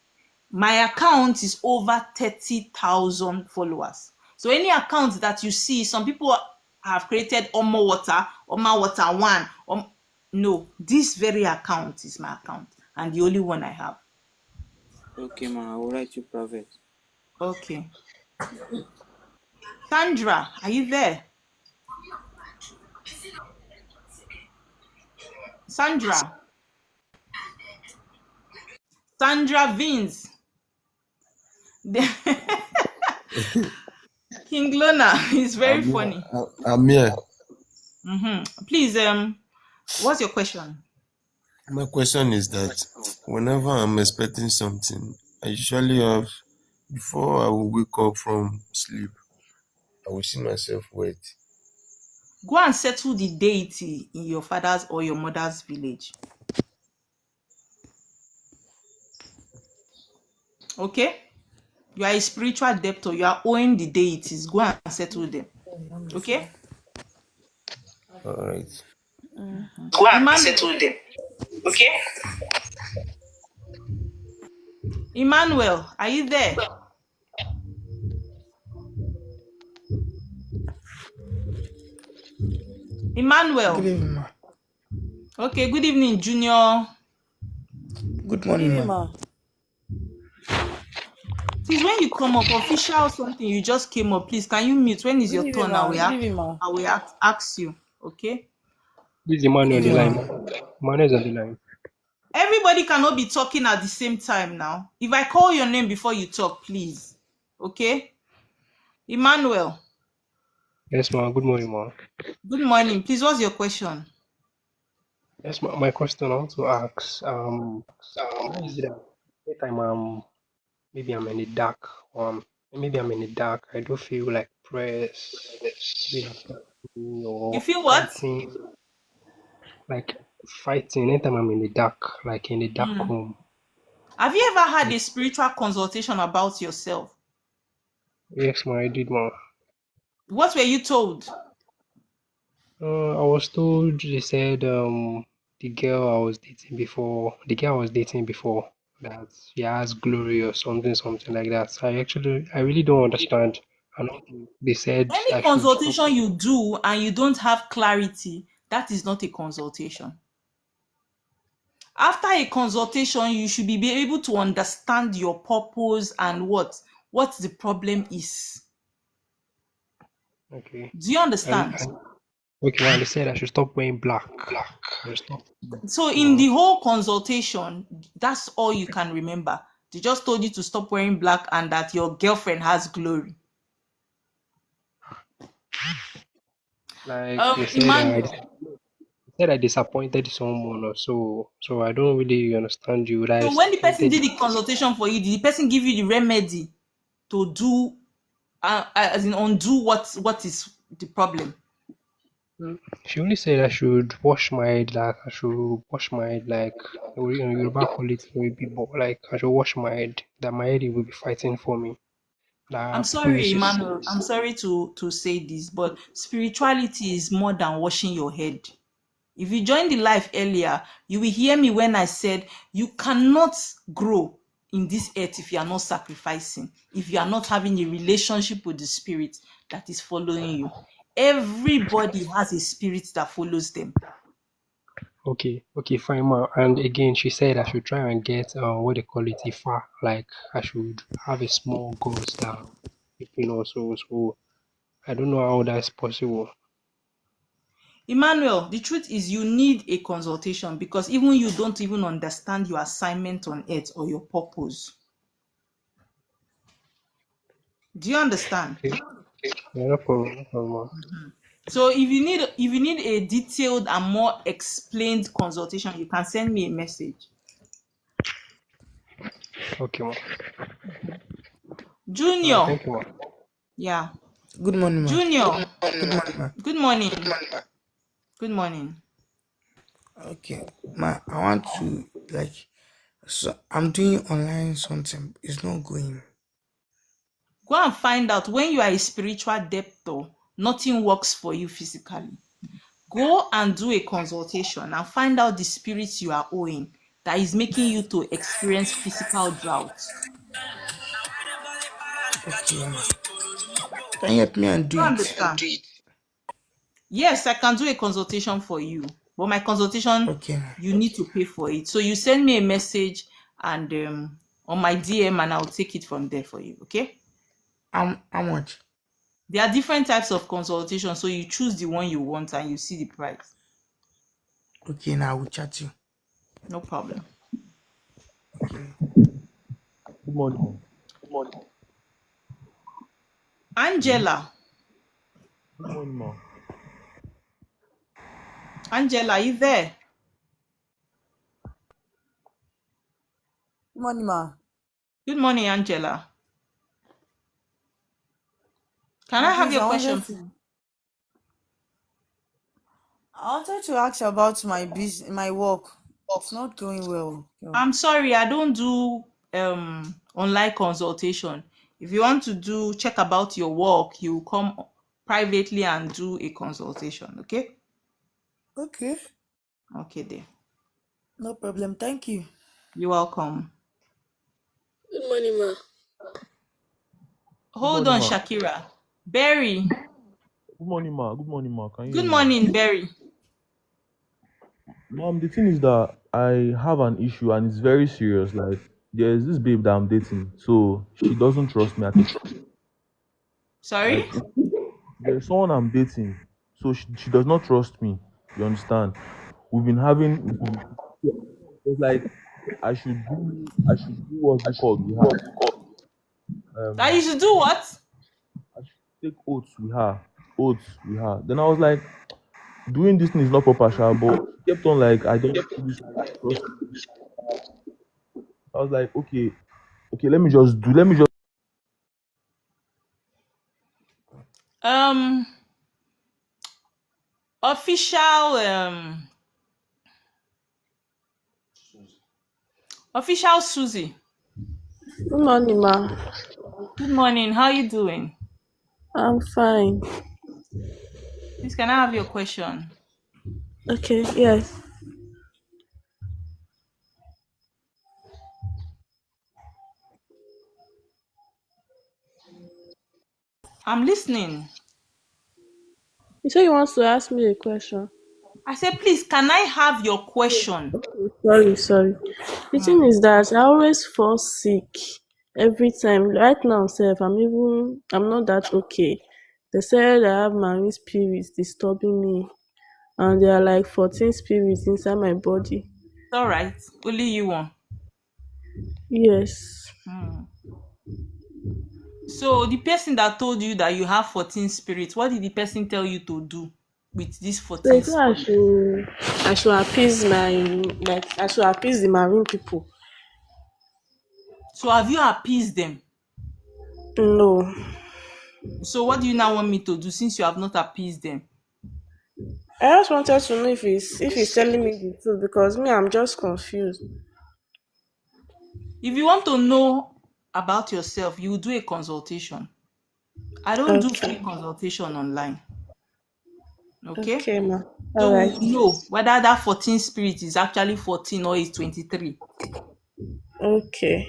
Speaker 1: My account is over 30,000 followers. So any account that you see, some people have created Omo Water 1. No, this very account is my account and the only one I have.
Speaker 4: Okay, ma, I will write you private.
Speaker 1: Okay. Sandra, are you there? Sandra Vince. King Lona is very funny.
Speaker 5: I'm here.
Speaker 1: Please, what's your question?
Speaker 5: My question is that whenever I'm expecting something, I usually have, before I will wake up from sleep, I will see myself wet.
Speaker 1: Go and settle the deity in your father's or your mother's village. Okay? You are a spiritual debtor. You are owing the deities. Go and settle them. Okay?
Speaker 5: All right.
Speaker 6: Go and
Speaker 1: Emmanuel,
Speaker 6: settle them. Okay?
Speaker 1: Emmanuel, are you there? Emmanuel.
Speaker 7: Good evening, ma.
Speaker 1: Okay, good evening, Junior.
Speaker 7: Good morning, ma.
Speaker 1: Please, when you come up, official something, you just came up. Please, can you mute? When is your turn? I will ask you. Okay?
Speaker 8: This is Emmanuel on the line. Emmanuel is on the line.
Speaker 1: Everybody cannot be talking at the same time now. If I call your name before you talk, please. Okay? Emmanuel.
Speaker 8: Yes, ma'am. Good morning, ma'am.
Speaker 1: Good morning. Please, what's your question?
Speaker 8: Yes, ma'am. My question I want to ask, why is it that anytime maybe I'm in the dark, maybe I'm in the dark, I do feel like press, maybe like me or
Speaker 1: You feel what?
Speaker 8: fighting, like fighting anytime I'm in the dark, like in the dark room.
Speaker 1: Have you ever had a spiritual consultation about yourself?
Speaker 8: Yes, ma'am, I did, ma'am.
Speaker 1: What were you told?
Speaker 8: I was told, they said, the girl I was dating before, that she has glory or something like that. I really don't understand. And they said
Speaker 1: Any
Speaker 8: I should stop.
Speaker 1: consultation you do and you don't have clarity, that is not a consultation. After a consultation, you should be able to understand your purpose and what the problem is.
Speaker 8: Okay.
Speaker 1: Do you understand?
Speaker 8: Okay, well, they said I should stop wearing black.
Speaker 1: So in the whole consultation, that's all you can remember. They just told you to stop wearing black and that your girlfriend has glory.
Speaker 8: Like they said I disappointed someone or so. So I don't really understand you.
Speaker 1: So when the person did the consultation for you, did the person give you the remedy to do, as in undo what is the problem?
Speaker 8: She only said I should wash my head, like Yoruba call it maybe, but like I should wash my head, that my head will be fighting for me.
Speaker 1: I'm sorry, Emmanuel. I'm sorry to say this, but spirituality is more than washing your head. If you joined the life earlier, you will hear me when I said you cannot grow in this earth if you are not sacrificing, if you are not having a relationship with the spirit that is following you. Everybody has a spirit that follows them.
Speaker 8: Okay, fine, ma. And again, she said I should try and get what they call it, Ifa. Like I should have a small ghost that, so I don't know how that's possible.
Speaker 1: Emmanuel, the truth is you need a consultation because even you don't even understand your assignment on earth or your purpose. Do you understand?
Speaker 8: Okay. Yeah, no problem.
Speaker 1: So if you need a detailed and more explained consultation, you can send me a message.
Speaker 8: Okay, ma.
Speaker 1: Junior.
Speaker 8: Thank you, ma.
Speaker 1: Yeah.
Speaker 7: Good morning, ma.
Speaker 1: Junior.
Speaker 7: Good morning, ma.
Speaker 1: Good morning. Good morning.
Speaker 7: Okay, ma. I want to so I'm doing online something. It's not going.
Speaker 1: Go and find out when you are a spiritual debtor, nothing works for you physically. Go and do a consultation and find out the spirits you are owing that is making you to experience physical drought.
Speaker 7: Okay, ma. Can you help me and do it?
Speaker 1: Yes, I can do a consultation for you. But my consultation,
Speaker 7: okay,
Speaker 1: you need to pay for it. So you send me a message and on my DM and I'll take it from there for you, okay?
Speaker 7: How much?
Speaker 1: There are different types of consultation, so you choose the one you want and you see the price.
Speaker 7: Okay, now I will chat you.
Speaker 1: No problem.
Speaker 7: Okay.
Speaker 8: Good morning.
Speaker 1: Angela.
Speaker 8: Good morning, ma.
Speaker 1: Angela, are you there?
Speaker 9: Good morning, ma.
Speaker 1: Good morning, Angela. Can I have your question?
Speaker 9: I wanted to ask about my work. It's not going well.
Speaker 1: I'm sorry, I don't do online consultation. If you want to check about your work, you come privately and do a consultation, okay?
Speaker 9: Okay.
Speaker 1: Okay, there.
Speaker 9: No problem. Thank you.
Speaker 1: You're welcome.
Speaker 6: Good morning, ma.
Speaker 10: Good
Speaker 1: Hold
Speaker 10: morning,
Speaker 1: on,
Speaker 10: ma.
Speaker 1: Shakira. Berry.
Speaker 10: Good morning, ma. Good morning, ma. Can you
Speaker 1: Good
Speaker 10: hear me?
Speaker 1: morning, Berry.
Speaker 10: Mom, the thing is that I have an issue and it's very serious. Like, there's this babe that I'm dating, so she doesn't trust me at all.
Speaker 1: Sorry?
Speaker 10: Like, there's someone I'm dating, so she does not trust me. You understand? We've been having, it's like I should do what's it called? We have
Speaker 1: That you
Speaker 10: um,
Speaker 1: should do what?
Speaker 10: I should take oaths with her. Then I was like, doing this thing is not proper, sha, but she kept on like, I don't do this, I don't trust you. I was like, okay, let me just
Speaker 1: Um, official,
Speaker 2: Susie.
Speaker 1: official Susie.
Speaker 6: Good morning, ma.
Speaker 1: Good morning. How you doing?
Speaker 6: I'm fine.
Speaker 1: Please, can I have your question?
Speaker 6: Okay, yes.
Speaker 1: I'm listening.
Speaker 6: You say you want to ask me a question?
Speaker 1: I said, please, can I have your question?
Speaker 6: Sorry. The thing is that I always fall sick every time. Right now, self, I'm not that okay. They said I have marine spirits disturbing me, and there are like 14 spirits inside my body.
Speaker 1: It's all right. Only you one.
Speaker 6: Yes.
Speaker 1: Hmm. So the person that told you that you have 14 spirits, what did the person tell you to do with these
Speaker 6: So
Speaker 1: 14
Speaker 6: you say
Speaker 1: spirits?
Speaker 6: I should appease I should appease the marine people.
Speaker 1: So have you appeased them?
Speaker 6: No.
Speaker 1: So what do you now want me to do since you have not appeased them?
Speaker 6: I just wanted to know if he's telling me the truth because me, I'm just confused.
Speaker 1: If you want to know about yourself, you will do a consultation. I don't do free
Speaker 6: Okay.
Speaker 1: consultation online. Okay?
Speaker 6: Okay, ma. All
Speaker 1: So we
Speaker 6: right.
Speaker 1: will know whether that 14 spirit is actually 14 or is 23.
Speaker 6: Okay.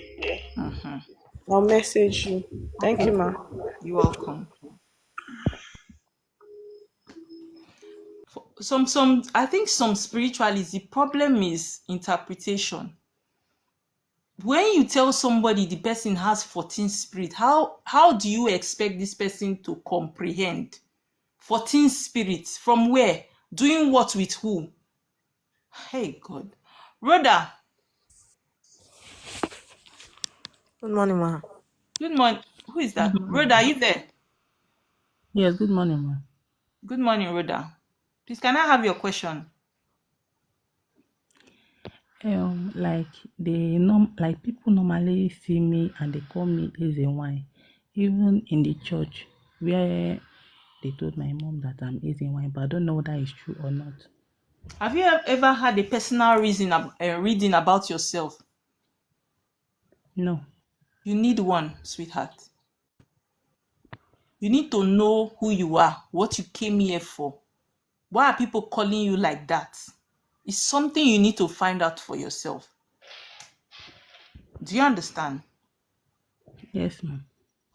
Speaker 1: Mhm.
Speaker 6: I'll message you. Thank
Speaker 1: Okay.
Speaker 6: you, ma.
Speaker 1: You're welcome. Some I think some spiritualists, the problem is interpretation. When you tell somebody the person has 14 spirit, how do you expect this person to comprehend 14 spirits? From where? Doing what with who? Hey God. Rhoda,
Speaker 11: Good morning, ma.
Speaker 1: good morning. Who is
Speaker 11: Good
Speaker 1: that?
Speaker 11: morning.
Speaker 1: Rhoda, are you there?
Speaker 11: Yes, good morning, ma.
Speaker 1: Good morning, Rhoda. Please, can I have your question?
Speaker 11: Like like people normally see me and they call me Eze Wine. Even in the church where they told my mom that I'm Eze Wine, but I don't know whether it's true or not.
Speaker 1: Have you ever had a personal reading about yourself?
Speaker 11: No.
Speaker 1: You need one, sweetheart. You need to know who you are, what you came here for. Why are people calling you like that? It's something you need to find out for yourself. Do you understand?
Speaker 11: Yes, ma'am.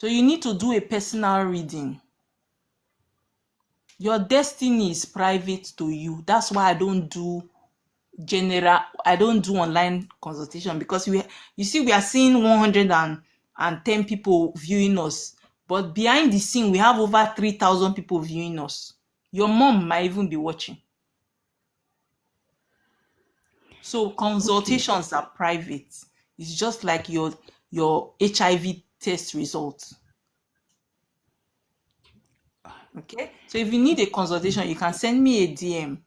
Speaker 1: So you need to do a personal reading. Your destiny is private to you. That's why I don't do online consultation, because you see we are seeing 110 people viewing us, but behind the scene we have over 3,000 people viewing us. Your mom might even be watching. So
Speaker 11: Okay.
Speaker 1: consultations are private. It's just like your HIV test results. Okay? So if you need a consultation, you can send me a DM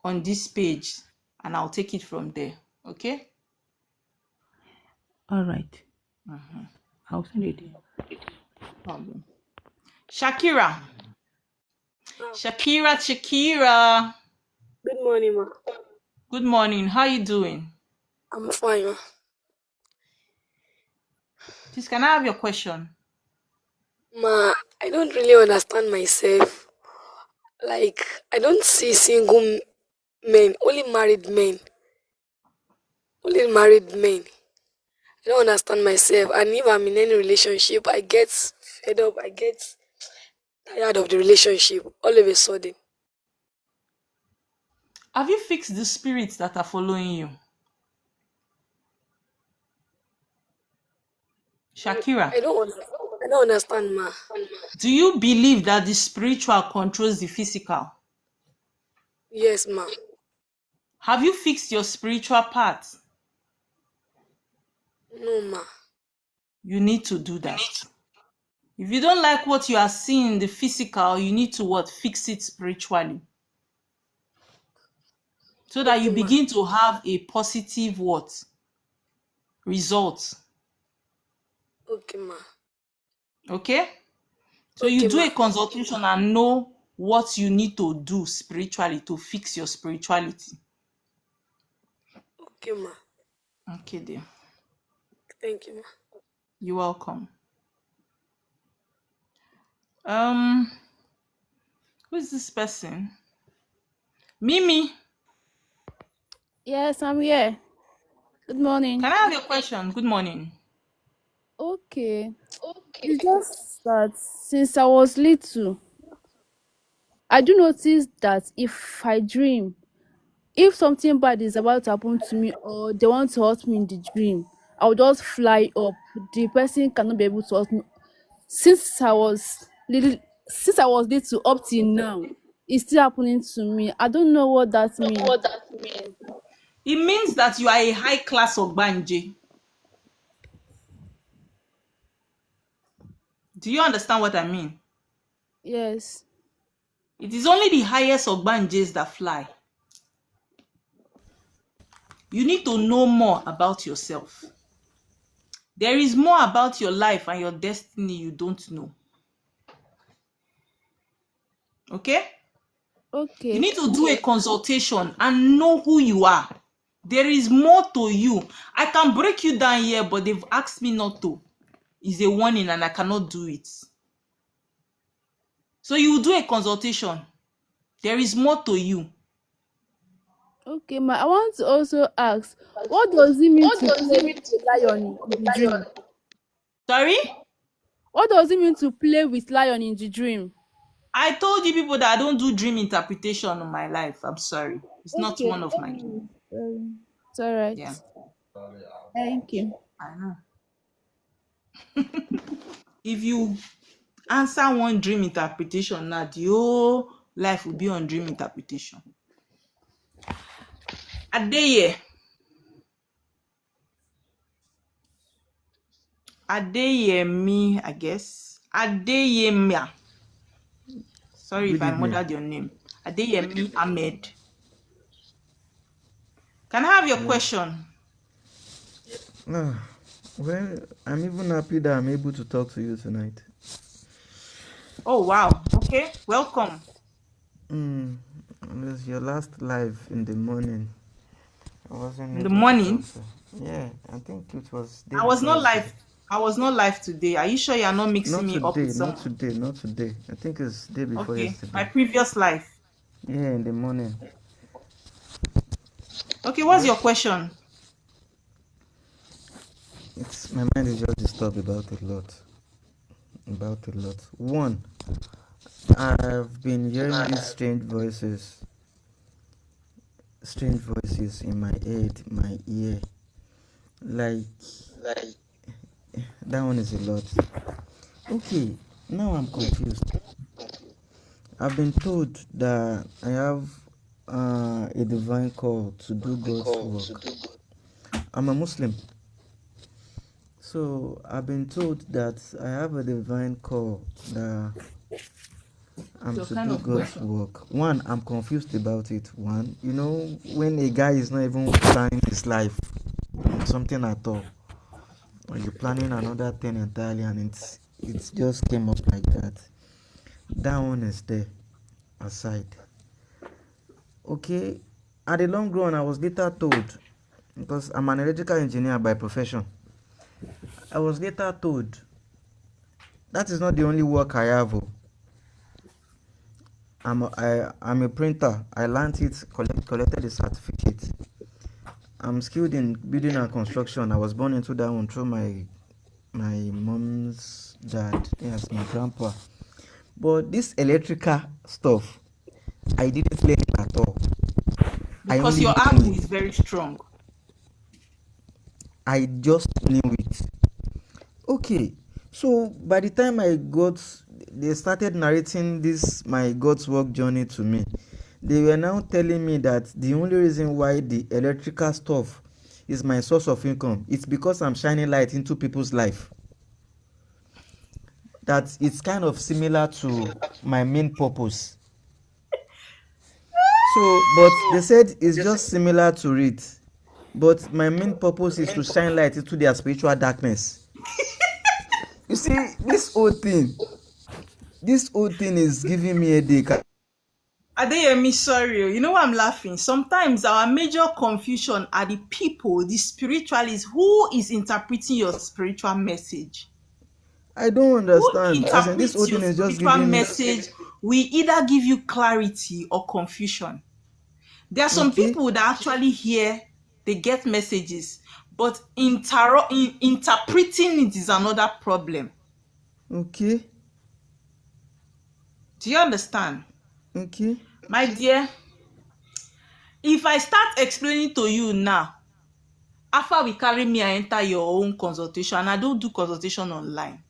Speaker 1: on this page and I'll take it from there. Okay?
Speaker 11: All right.
Speaker 1: Mm-hmm.
Speaker 11: I'll send it to you.
Speaker 1: Problem. Shakira.
Speaker 6: Ah,
Speaker 1: Shakira.
Speaker 6: good morning, ma.
Speaker 1: Good morning. How you doing?
Speaker 6: I'm fine, ma.
Speaker 1: Please, can I have your question?
Speaker 6: Ma, I don't really understand myself. Like, I don't see single
Speaker 12: Men, only married men. Only married men. I don't understand myself. And if I'm in any relationship, I get fed up. I get tired of the relationship all of a sudden.
Speaker 1: Have you fixed the spirits that are following you? Shakira,
Speaker 12: I don't understand, ma.
Speaker 1: do you believe that the spiritual controls the physical?
Speaker 12: Yes, ma.
Speaker 1: Have you fixed your spiritual part?
Speaker 12: No, ma.
Speaker 1: You need to do that. If you don't like what you are seeing in the physical, you need to what? Fix it spiritually. So that you
Speaker 12: Okay, ma.
Speaker 1: begin to have a positive what? Result.
Speaker 12: Okay, ma.
Speaker 1: Okay? So
Speaker 12: Okay,
Speaker 1: you do
Speaker 12: ma.
Speaker 1: a consultation and know what you need to do spiritually to fix your spirituality.
Speaker 12: Okay, ma.
Speaker 1: Okay, dear.
Speaker 12: Thank you, ma.
Speaker 1: You're welcome. Who is this person? Mimi,
Speaker 13: Yes, I'm here. Good morning.
Speaker 1: can I have your question? Good morning.
Speaker 13: Okay. It's just that since I was little, I do notice that if I dream, if something bad is about to happen to me or they want to hurt me in the dream, I'll just fly up. The person cannot be able to hurt me. Since I was little up till now, it's still happening to me. I don't know what that means.
Speaker 1: It means that you are a high class Ogbanje. Do you understand what I mean?
Speaker 13: Yes.
Speaker 1: It is only the highest Ogbanjes that fly. You need to know more about yourself. There is more about your life and your destiny you don't know. Okay? You
Speaker 13: Okay.
Speaker 1: need to do a consultation and know who you are. There is more to you. I can break you down here, but they've asked me not to. It's a warning and I cannot do it. So you do a consultation. There is more to you.
Speaker 13: Okay, ma. I want to also ask, what does it mean to play with the lion in the dream?
Speaker 1: Sorry?
Speaker 13: What does it mean to play with lion in the dream?
Speaker 1: I told you people that I don't do dream interpretation on my life. I'm sorry. It's not
Speaker 13: Okay.
Speaker 1: one of my game.
Speaker 13: It's all right.
Speaker 1: Yeah.
Speaker 13: Thank you.
Speaker 1: I know. If you answer one dream interpretation now, the whole life will be on dream interpretation. Adeye. Adeyemi, I guess. Adeyemia. Sorry if
Speaker 14: Good
Speaker 1: I
Speaker 14: evening.
Speaker 1: murdered your name. Adeyemi Ahmed. Can I have your question?
Speaker 14: Well, I'm even happy that I'm able to talk to you tonight.
Speaker 1: Oh, wow. Okay. Welcome.
Speaker 14: It was your last live in the morning. I wasn't
Speaker 1: In the
Speaker 14: able to
Speaker 1: morning?
Speaker 14: talk, so yeah, I think it was day
Speaker 1: I was
Speaker 14: before
Speaker 1: not live.
Speaker 14: yesterday.
Speaker 1: I was not live today. Are you sure you are not mixing
Speaker 14: Not
Speaker 1: me up with
Speaker 14: today, not
Speaker 1: someone?
Speaker 14: today, not today. I think it's day before
Speaker 1: Okay. My
Speaker 14: yesterday.
Speaker 1: previous life.
Speaker 14: Yeah, in the morning.
Speaker 1: Okay, what's
Speaker 14: Well,
Speaker 1: your question?
Speaker 14: it's my mind is just disturbed about a lot. About a lot. One, I've been hearing these strange voices in my head, my ear. Like that one is a lot. Okay, now I'm confused. I've been told that I have a divine call to do God's work. I'm a Muslim, so I've been told that I have a divine call that I'm
Speaker 1: Your
Speaker 14: to
Speaker 1: kind
Speaker 14: do
Speaker 1: of
Speaker 14: God's
Speaker 1: question.
Speaker 14: work. One, I'm confused about it. One, you know, when a guy is not even planning his life on something at all, or you're planning another thing entirely, and it just came up like that. That one is there aside. Okay, at the long run, I was later told, because I'm an electrical engineer by profession, I was later told that is not the only work I have. Oh. I'm a printer. I learned it, collected a certificate. I'm skilled in building and construction. I was born into that one through my mom's dad. Yes, my grandpa. But this electrical stuff, I didn't learn it at all. I
Speaker 1: Because
Speaker 14: only
Speaker 1: your
Speaker 14: knew
Speaker 1: argue
Speaker 14: it.
Speaker 1: is very strong.
Speaker 14: I just knew it. Okay, so by the time they started narrating this my God's work journey to me. They were now telling me that the only reason why the electrical stuff is my source of income, it's because I'm shining light into people's life. That it's kind of similar to my main purpose. So, but they said it's just similar to it. But my main purpose is to shine light into their spiritual darkness. You see, this whole thing is giving me a headache.
Speaker 1: Adeyemi, sorry. You know why I'm laughing? Sometimes our major confusion are the people, the spiritualists, who is interpreting your spiritual message.
Speaker 14: I don't understand.
Speaker 1: Who
Speaker 14: As in, this whole
Speaker 1: interprets your
Speaker 14: thing is just
Speaker 1: spiritual
Speaker 14: giving.
Speaker 1: message will either give you clarity or confusion. There are some
Speaker 14: Okay.
Speaker 1: people that actually hear, they get messages, but interpreting it is another problem.
Speaker 14: Okay.
Speaker 1: Do you understand?
Speaker 14: Okay.
Speaker 1: My dear, if I start explaining to you now, after we carry me and enter your own consultation, and I don't do consultation online.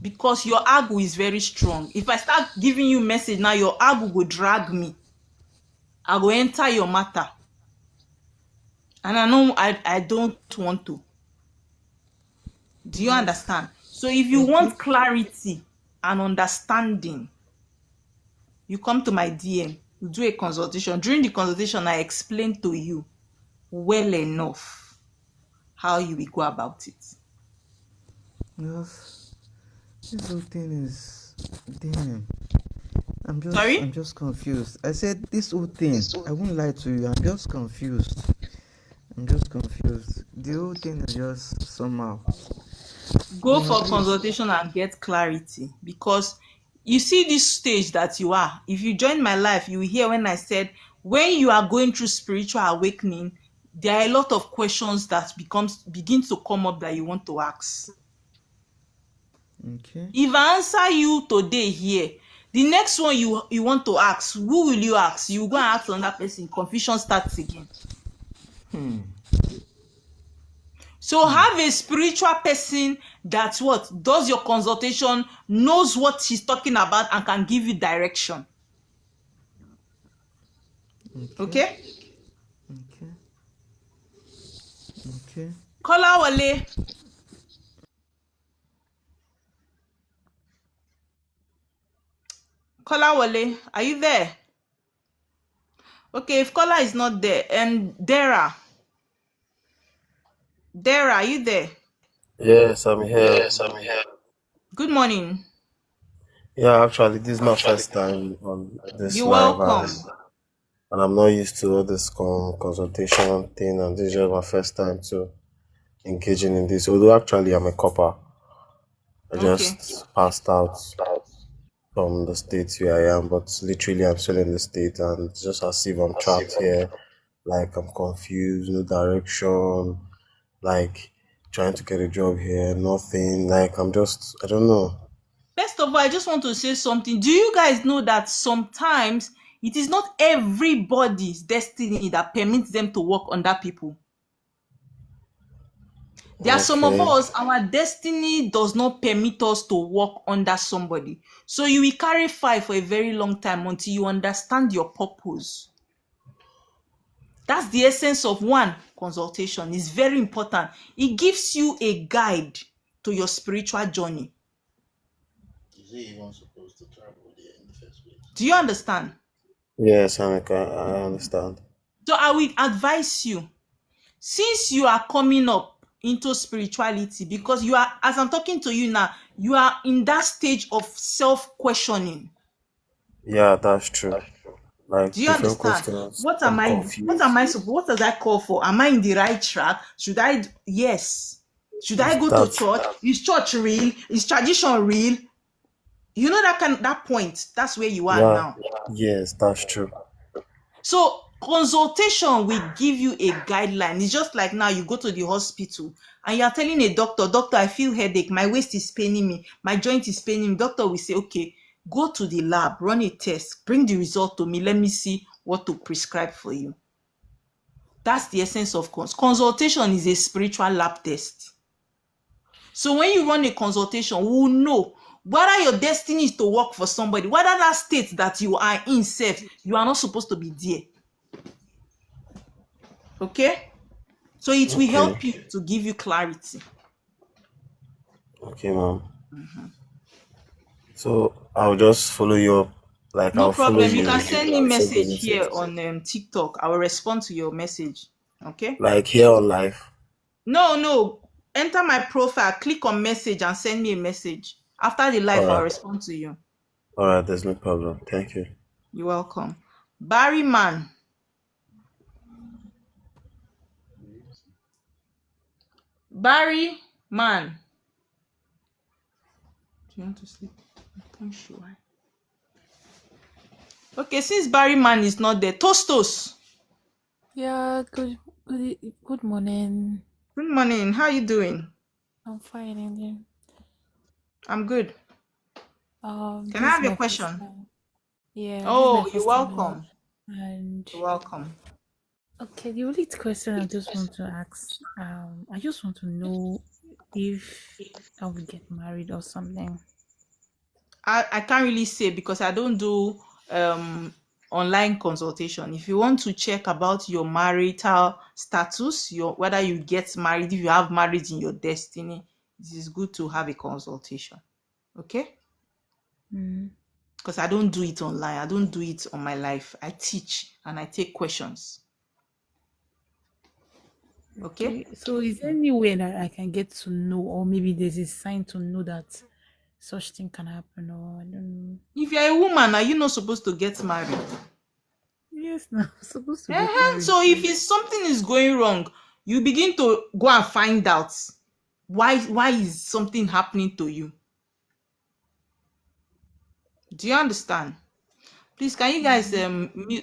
Speaker 1: Because your argue is very strong. If I start giving you message now, your argue will drag me. I will enter your matter. And I know I don't want to. Do you understand? So if you want clarity and understanding, you come to my DM, you do a consultation. During the consultation, I explain to you well enough how you will go about it.
Speaker 14: Yes. This whole thing is damn. I'm just confused. I said this whole thing, I won't lie to you, I'm just confused. The whole thing is just somehow.
Speaker 1: Go for consultation and get clarity, because you see this stage that you are. If you join my life, you will hear when I said, when you are going through spiritual awakening, there are a lot of questions that begin to come up that you want to ask.
Speaker 14: Okay.
Speaker 1: If I answer you today here, the next one you want to ask, who will you ask? You go and ask another person. Confusion starts again. So have a spiritual person that does your consultation, knows what she's talking about, and can give you direction. Okay?
Speaker 14: Okay.
Speaker 1: Kolawole. Kolawole, are you there? Okay, if Kola is not there, and Dara, are you there?
Speaker 5: Yes, I'm here.
Speaker 1: Good morning.
Speaker 5: Yeah, actually, this is my first time on this
Speaker 1: You're
Speaker 5: live,
Speaker 1: welcome.
Speaker 5: and I'm not used to all this consultation thing, and this is just my first time to engaging in this. Although actually, I'm a copper. I just passed out from the state where I am, but literally I'm still in the state, and it's just as if I'm trapped here. Like I'm confused, no direction, like trying to get a job here, nothing. Like I don't know.
Speaker 1: First of all, I just want to say something. Do you guys know that sometimes it is not everybody's destiny that permits them to work under people? There are some of us, our destiny does not permit us to work under somebody. So you will carry fire for a very long time until you understand your purpose. That's the essence of one consultation. It's very important. It gives you a guide to your spiritual journey.
Speaker 2: Is he even supposed to travel there in the first place?
Speaker 1: Do you understand?
Speaker 5: Yes, Hanika, I understand.
Speaker 1: So I will advise you, since you are coming up into spirituality, because you are, as I'm talking to you now, you are in that stage of self-questioning.
Speaker 5: Yeah, that's true. Like
Speaker 1: do you
Speaker 5: different
Speaker 1: understand?
Speaker 5: questions.
Speaker 1: What does that call for? Am I in the right track? Yes. Should I go to church? Is church real? Is tradition real? You know that point. That's where you are
Speaker 5: Yeah.
Speaker 1: now.
Speaker 5: Yes, that's true.
Speaker 1: So consultation will give you a guideline. It's just like now you go to the hospital and you are telling a doctor, I feel headache, my waist is paining me, my joint is paining me. Doctor will say, okay, go to the lab, run a test, bring the result to me, let me see what to prescribe for you. That's the essence of consultation. Is a spiritual lab test. So when you run a consultation, we will know whether your destiny is to work for somebody, whether that state that you are in self, you are not supposed to be there. Okay? So it will help you to give you clarity.
Speaker 5: Okay, ma'am. So I'll just follow you up. Like
Speaker 1: No
Speaker 5: I'll follow
Speaker 1: problem. You
Speaker 5: you.
Speaker 1: can send me
Speaker 5: I'll
Speaker 1: message here on TikTok. I will respond to your message. Okay?
Speaker 5: Like here on live.
Speaker 1: No. Enter my profile, click on message and send me a message. After the live, I'll respond to you.
Speaker 5: All right, there's no problem. Thank you.
Speaker 1: You're welcome. Barry Man. Barry Man. Do you want to sleep? I'm sure. Okay, since Barry Man is not there, Tostos.
Speaker 15: Yeah, good morning.
Speaker 1: Good morning. How are you doing?
Speaker 15: I'm fine, and you?
Speaker 1: I'm good. Can I have your question?
Speaker 15: Yeah.
Speaker 1: Oh, you're welcome.
Speaker 15: And
Speaker 1: you're welcome.
Speaker 15: Okay, the only question I just want to ask, I just want to know if I will get married or something.
Speaker 1: I can't really say because I don't do online consultation. If you want to check about your marital status, whether you get married, if you have marriage in your destiny, it is good to have a consultation. Okay? Because I don't do it online. I don't do it on my life. I teach and I take questions. Okay?
Speaker 15: So is there any way that I can get to know, or maybe there's a sign to know that such thing can happen, or I don't know.
Speaker 1: If you're a woman, are you not supposed to get married?
Speaker 15: Yes, no, I'm supposed to get married.
Speaker 1: So if something is going wrong, you begin to go and find out why is something happening to you. Do you understand? Please, can you guys,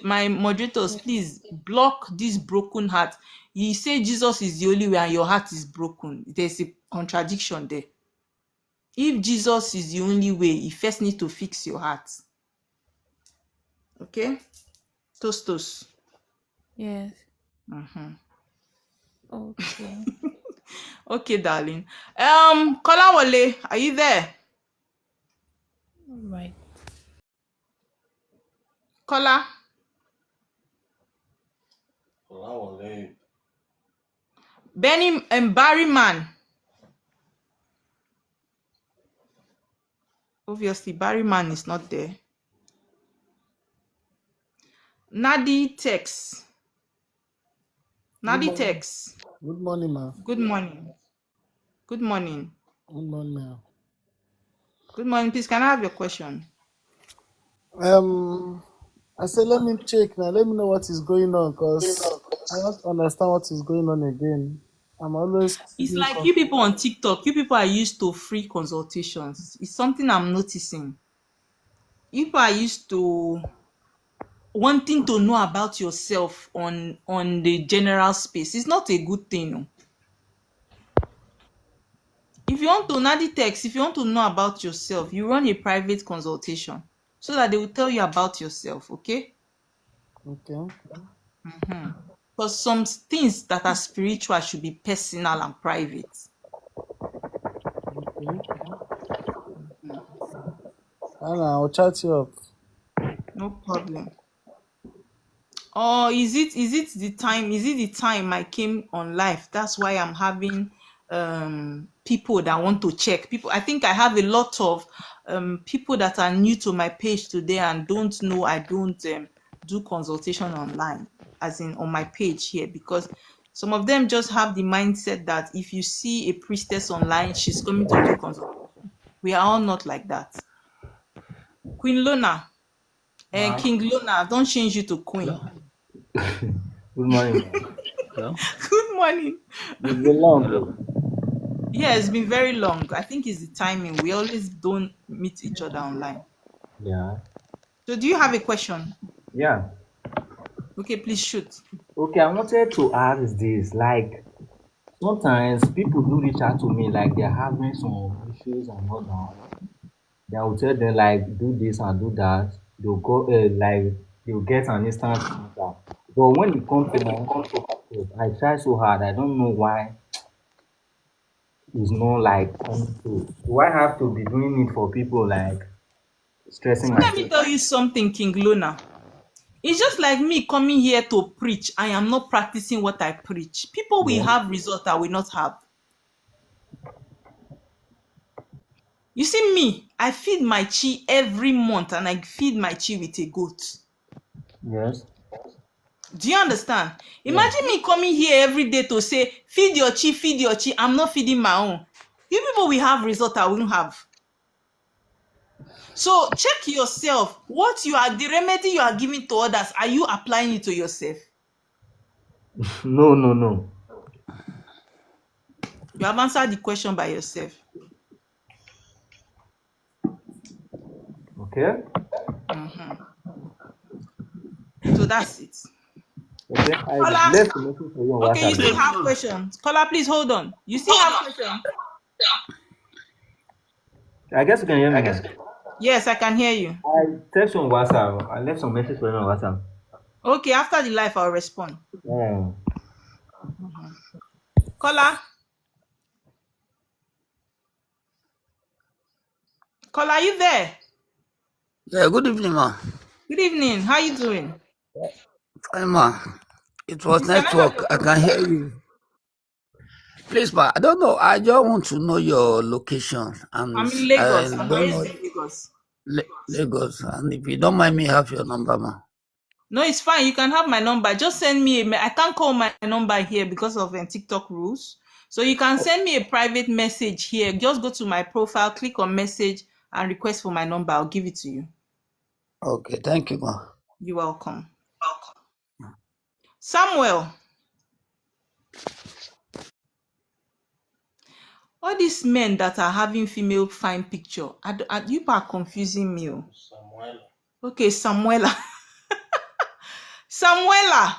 Speaker 1: my moderators, please block this broken heart. You say Jesus is the only way and your heart is broken. There's a contradiction there. If Jesus is the only way, you first need to fix your heart. Okay? Tostos.
Speaker 15: Yes. Okay.
Speaker 1: Okay, darling. Kolawole, are you there?
Speaker 15: All right.
Speaker 1: Kola.
Speaker 2: Kolawole.
Speaker 1: Benny and Barry Man. Obviously, Barry Man is not there. Nadi Tex. Nadi Tex.
Speaker 16: Good morning, ma.
Speaker 1: Good morning. Good morning.
Speaker 16: Good morning, ma.
Speaker 1: Good morning. Please, can I have your question?
Speaker 16: I said, let me check now. Let me know what is going on, because I don't understand what is going on again. I'm always.
Speaker 1: It's like you people on TikTok. You people are used to free consultations. It's something I'm noticing. You people are used to wanting to know about yourself on the general space. It's not a good thing. No? If you want to Nadi text, if you want to know about yourself, you run a private consultation so that they will tell you about yourself. Okay?
Speaker 16: Okay.
Speaker 1: Because some things that are spiritual should be personal and private.
Speaker 16: Okay. Anna, I'll chat you up.
Speaker 1: No problem. Or is it the time? Is it the time I came on live? That's why I'm having people that want to check. People, I think I have a lot of people that are new to my page today and don't know I don't do consultation online, as in on my page here, because some of them just have the mindset that if you see a priestess online, she's coming to do consultation. We are all not like that. Queen Lona, King Lona, don't change you to Queen.
Speaker 17: Good morning. Hello?
Speaker 1: Good morning.
Speaker 17: It's been long.
Speaker 1: Yeah, it's been very long. I think it's the timing. We always don't meet each other online.
Speaker 17: Yeah.
Speaker 1: So do you have a question?
Speaker 17: Yeah.
Speaker 1: Okay, please shoot.
Speaker 17: Okay, I wanted to ask this. Like, sometimes people do reach out to me, like they're having some issues and all that. Then I will tell them like do this and do that. They'll go like they'll get an instant answer. But when it comes to my own self, I try so hard. I don't know why it's not like coming through. Do I have to be doing it for people like stressing
Speaker 1: Let me
Speaker 17: myself?
Speaker 1: tell you something, King Lona. It's just like me coming here to preach. I am not practicing what I preach. People will
Speaker 17: Yeah.
Speaker 1: have results I will not have. You see me, I feed my chi every month and I feed my chi with a goat.
Speaker 17: Yes.
Speaker 1: Do you understand?
Speaker 17: Yeah.
Speaker 1: Imagine me coming here every day to say, feed your chi, feed your chi. I'm not feeding my own. You people will have results I won't have. So check yourself. The remedy you are giving to others, are you applying it to yourself?
Speaker 17: No, no, no.
Speaker 1: You have answered the question by yourself.
Speaker 17: Okay.
Speaker 1: So that's it.
Speaker 17: Okay. I
Speaker 1: Caller,
Speaker 17: left a message for you on
Speaker 1: okay, you
Speaker 17: WhatsApp.
Speaker 1: still have questions. Caller, please hold on. You still have questions?
Speaker 17: I guess you can hear me now.
Speaker 1: Yes, I can hear you.
Speaker 17: I text you on WhatsApp. I left some message for you on WhatsApp.
Speaker 1: Okay, after the live, I'll respond.
Speaker 17: Yeah.
Speaker 1: Caller, are you there?
Speaker 18: Yeah, good evening, ma.
Speaker 1: Good evening. How you doing?
Speaker 18: Fine, ma. It was
Speaker 1: Please, can I have
Speaker 18: network.
Speaker 1: your
Speaker 18: I can hear you. Please, ma. I don't know. I just want to know your location, and
Speaker 1: I'm in
Speaker 18: I
Speaker 1: Lagos. I'm
Speaker 18: don't know
Speaker 1: based in Lagos.
Speaker 18: Lagos. And if you don't mind me, have your number, ma.
Speaker 1: No, it's fine. You can have my number. Just send me I can't call my number here because of TikTok rules. So you can send me a private message here. Just go to my profile, click on message, and request for my number. I'll give it to you.
Speaker 18: Okay, thank you, ma.
Speaker 1: You're welcome. Samuel, all these men that are having female fine picture, you are confusing me.
Speaker 2: Samuel.
Speaker 1: Okay, Samuela. Samuela.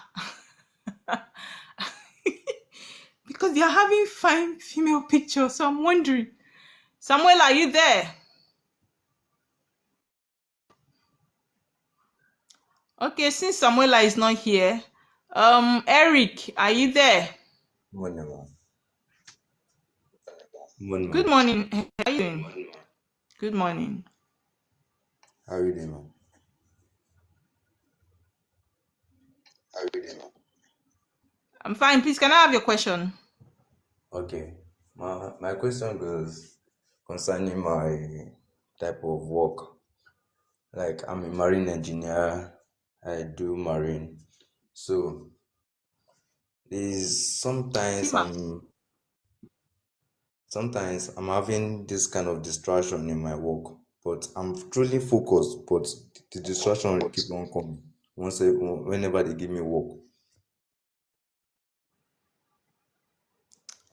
Speaker 1: Because they are having fine female pictures, so I'm wondering. Samuela, are you there? Okay, since Samuela is not here, Eric, are you there?
Speaker 19: Morning, ma'am. Morning,
Speaker 1: Good
Speaker 19: ma'am.
Speaker 1: morning. How are you doing? Good morning.
Speaker 19: How are you doing, ma'am?
Speaker 1: I'm fine. Please, can I have your question?
Speaker 19: Okay. My question goes concerning my type of work. Like, I'm a marine engineer. I do marine. So, there's sometimes I'm having this kind of distraction in my work, but I'm truly focused, but the distraction will keep on coming whenever they give me work.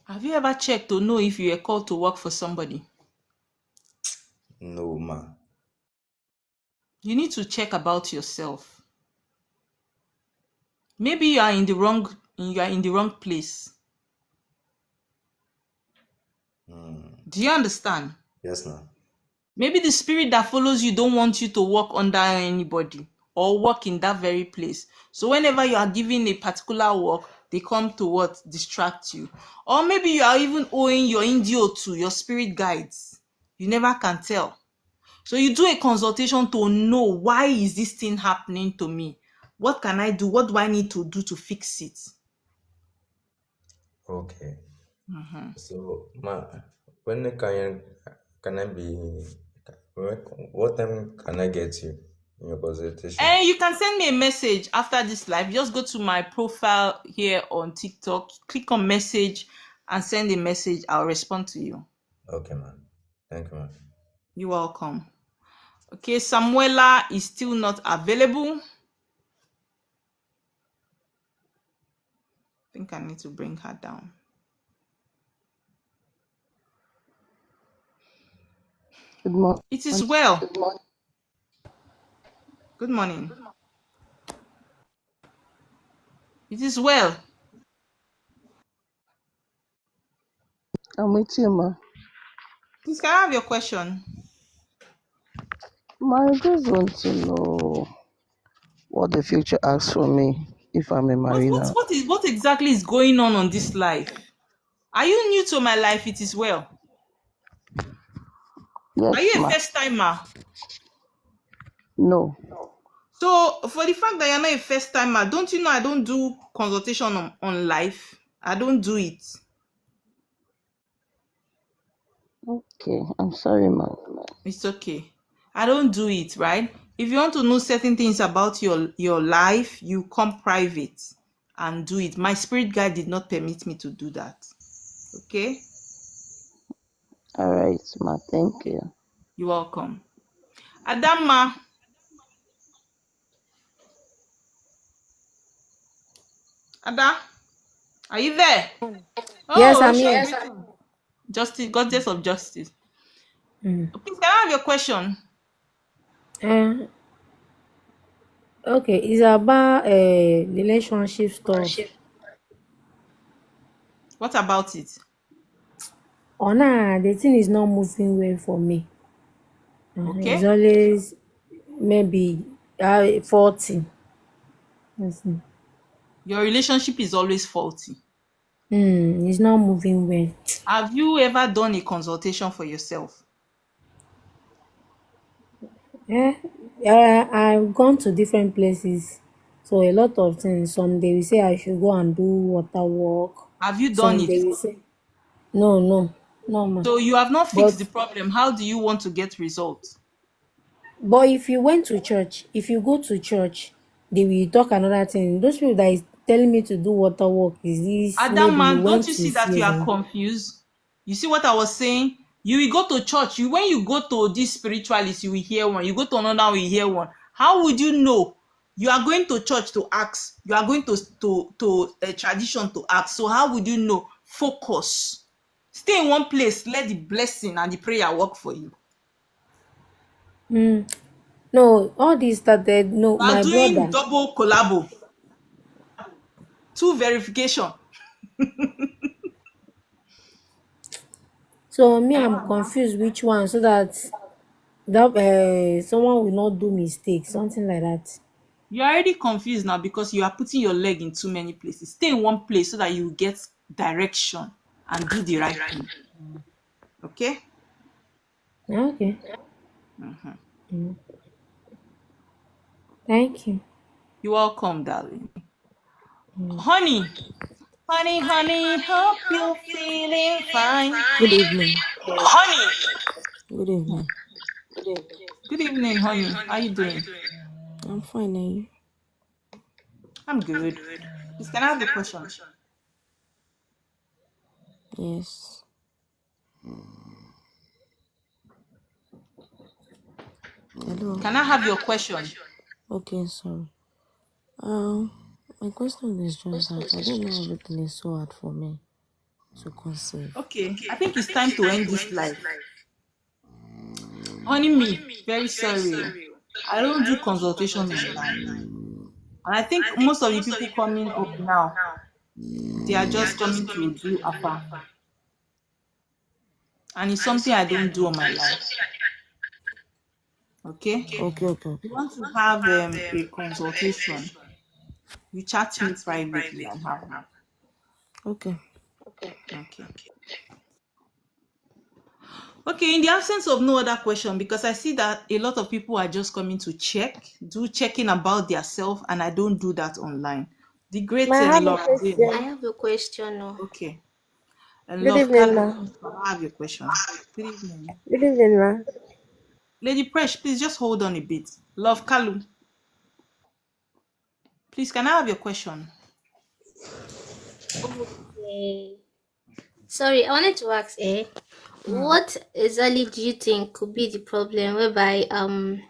Speaker 1: Have you ever checked to know if you are called to work for somebody?
Speaker 19: No, ma.
Speaker 1: You need to check about yourself. Maybe you are in the wrong place. Do you understand?
Speaker 19: Yes, ma'am.
Speaker 1: Maybe the spirit that follows you don't want you to work under anybody or work in that very place. So whenever you are given a particular work, they come to distract you. Or maybe you are even owing your indio to your spirit guides. You never can tell. So you do a consultation to know, why is this thing happening to me? What can I do? What do I need to do to fix it?
Speaker 19: Okay. So, when can I be? What time can I get you in your consultation?
Speaker 1: And you can send me a message after this live. Just go to my profile here on TikTok, click on message and send a message. I'll respond to you.
Speaker 19: Okay, ma'am. Thank you, ma'am.
Speaker 1: You're welcome. Okay, Samuela is still not available. I think I need to bring her down.
Speaker 3: Good morning.
Speaker 1: It is well. Good morning. It is well.
Speaker 3: I'm with you, ma.
Speaker 1: Please, can I have your question?
Speaker 3: Ma, I just want to know what the future asks for me if I'm a mariner.
Speaker 1: What exactly is going on this life? Are you new to my life? It is well.
Speaker 3: Yes,
Speaker 1: Are you a
Speaker 3: ma.
Speaker 1: first timer?
Speaker 3: No.
Speaker 1: So for the fact that you're not a first timer, don't you know I don't do consultation on life? I don't do it.
Speaker 3: Okay, I'm sorry, ma.
Speaker 1: It's okay. I don't do it, right? If you want to know certain things about your life, you come private and do it. My spirit guide did not permit me to do that. Okay?
Speaker 3: All right, ma. Thank you.
Speaker 1: You're welcome. Adama. Ada, are you there?
Speaker 12: Yes,
Speaker 1: Oh,
Speaker 12: I'm
Speaker 1: Ocean
Speaker 12: here.
Speaker 1: greeting. Justice, goddess of justice.
Speaker 12: Mm.
Speaker 1: Please, can I have your question?
Speaker 12: Okay, it's about relationship stuff.
Speaker 1: What about it?
Speaker 12: Oh, nah, the thing is not moving well for me. It's
Speaker 1: Okay.
Speaker 12: always maybe 40. Yes.
Speaker 1: Your relationship is always faulty.
Speaker 12: It's not moving well.
Speaker 1: Have you ever done a consultation for yourself?
Speaker 12: I've gone to different places, so a lot of things. Some they will say I should go and do water work.
Speaker 1: Have you done
Speaker 12: Some
Speaker 1: it?
Speaker 12: they will say no, ma.
Speaker 1: So you have not fixed
Speaker 12: But
Speaker 1: the problem. How do you want to get results?
Speaker 12: if you went to church, if you go to church, they will talk another thing. Those people that is telling me to do water work is this maybe you
Speaker 1: Adama, don't
Speaker 12: went
Speaker 1: you
Speaker 12: to
Speaker 1: see that you are
Speaker 12: see.
Speaker 1: confused? You see what I was saying? You will go to church. When you go to this spiritualist, you will hear one. You go to another, you will hear one. How would you know? You are going to church to ask. You are going to a tradition to ask. So how would you know? Focus. Stay in one place. Let the blessing and the prayer work for you.
Speaker 12: No, all this started. No,
Speaker 1: You are
Speaker 12: my
Speaker 1: doing
Speaker 12: brother.
Speaker 1: double collabo. Two verification.
Speaker 12: So me, I'm confused which one, so that someone will not do mistake, something like that.
Speaker 1: You are already confused now because you are putting your leg in too many places. Stay in one place so that you get direction and do the right thing. Okay?
Speaker 12: Okay.
Speaker 1: Mm-hmm.
Speaker 12: Thank you.
Speaker 1: You're welcome, darling. Honey, hope you're feeling fine.
Speaker 20: Good evening.
Speaker 1: Honey.
Speaker 20: Good evening.
Speaker 1: Good evening, honey. How you doing?
Speaker 20: I'm fine, and you?
Speaker 1: I'm good. Please, can I have the question?
Speaker 20: Yes. Hello.
Speaker 1: Can I have your question?
Speaker 20: Okay, sorry. My question is just that I don't know everything is so hard for me to conceive.
Speaker 1: Okay, I think it's time to end this life. Honey, me, very sorry. I don't do consultation online. And I think most of the people coming up now, they are just coming to do AFA. And it's something I don't do on my life. Okay?
Speaker 20: Okay.
Speaker 1: If you want to have a consultation, you chat me privately and have one.
Speaker 20: Okay.
Speaker 1: Okay, in the absence of no other question, because I see that a lot of people are just coming to checking about their self, and I don't do that online. The great
Speaker 21: I have a
Speaker 1: Love.
Speaker 21: question. I have a question.
Speaker 1: Okay. And
Speaker 21: Good
Speaker 1: Love
Speaker 21: evening,
Speaker 1: Kalu,
Speaker 21: ma.
Speaker 1: I have your question. Good evening.
Speaker 21: Good evening, ma.
Speaker 1: Lady Presh, please just hold on a bit. Love Kalu. Please, can I have your question?
Speaker 21: Okay. Sorry, I wanted to ask, what exactly do you think could be the problem whereby a man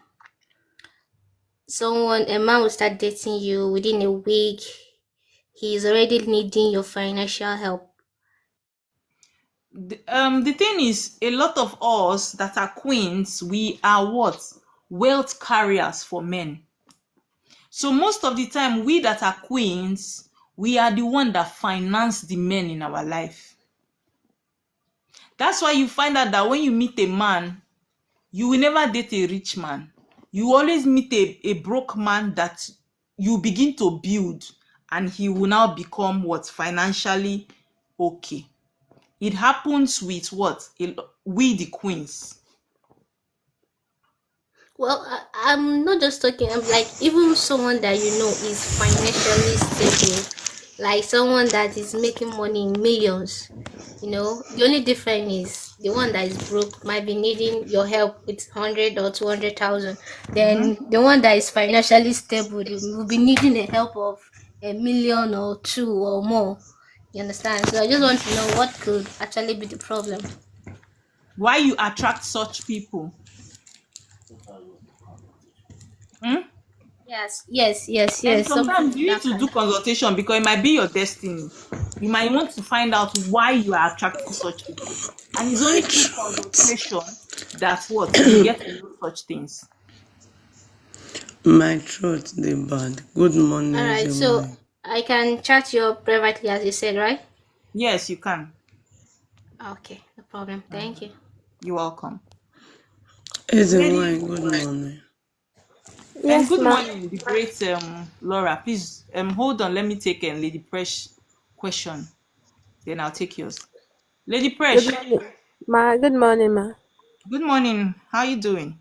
Speaker 21: will start dating you within a week, he is already needing your financial help?
Speaker 1: The thing is, a lot of us that are queens, we are what? Wealth carriers for men. So most of the time, we that are queens, we are the one that finance the men in our life. That's why you find out that when you meet a man, you will never date a rich man. You always meet a broke man that you begin to build, and he will now become what? Financially okay. It happens with what? We the queens.
Speaker 21: Well, I'm not just talking. I'm like even someone that you know is financially stable, like someone that is making money in millions. You know, the only difference is the one that is broke might be needing your help with 100 or 200,000. Then the one that is financially stable will be needing the help of 1 million or two or more. You understand? So I just want to know what could actually be the problem.
Speaker 1: Why you attract such people?
Speaker 21: Yes.
Speaker 1: And sometimes you need to do consultation because it might be your destiny. You might want to find out why you are attracting such people. And it's only through consultation that what you get to know such things.
Speaker 4: My throat dey bad. Good morning.
Speaker 21: All right, so I can chat you up privately as you said, right?
Speaker 1: Yes, you can.
Speaker 21: Okay, no problem. Thank you.
Speaker 1: You're welcome.
Speaker 4: Good morning.
Speaker 1: Yes, and good morning, the great Laura. Please hold on. Let me take Lady Presh question. Then I'll take yours. Lady Presh.
Speaker 3: Good morning, ma.
Speaker 1: Good morning. How are you doing?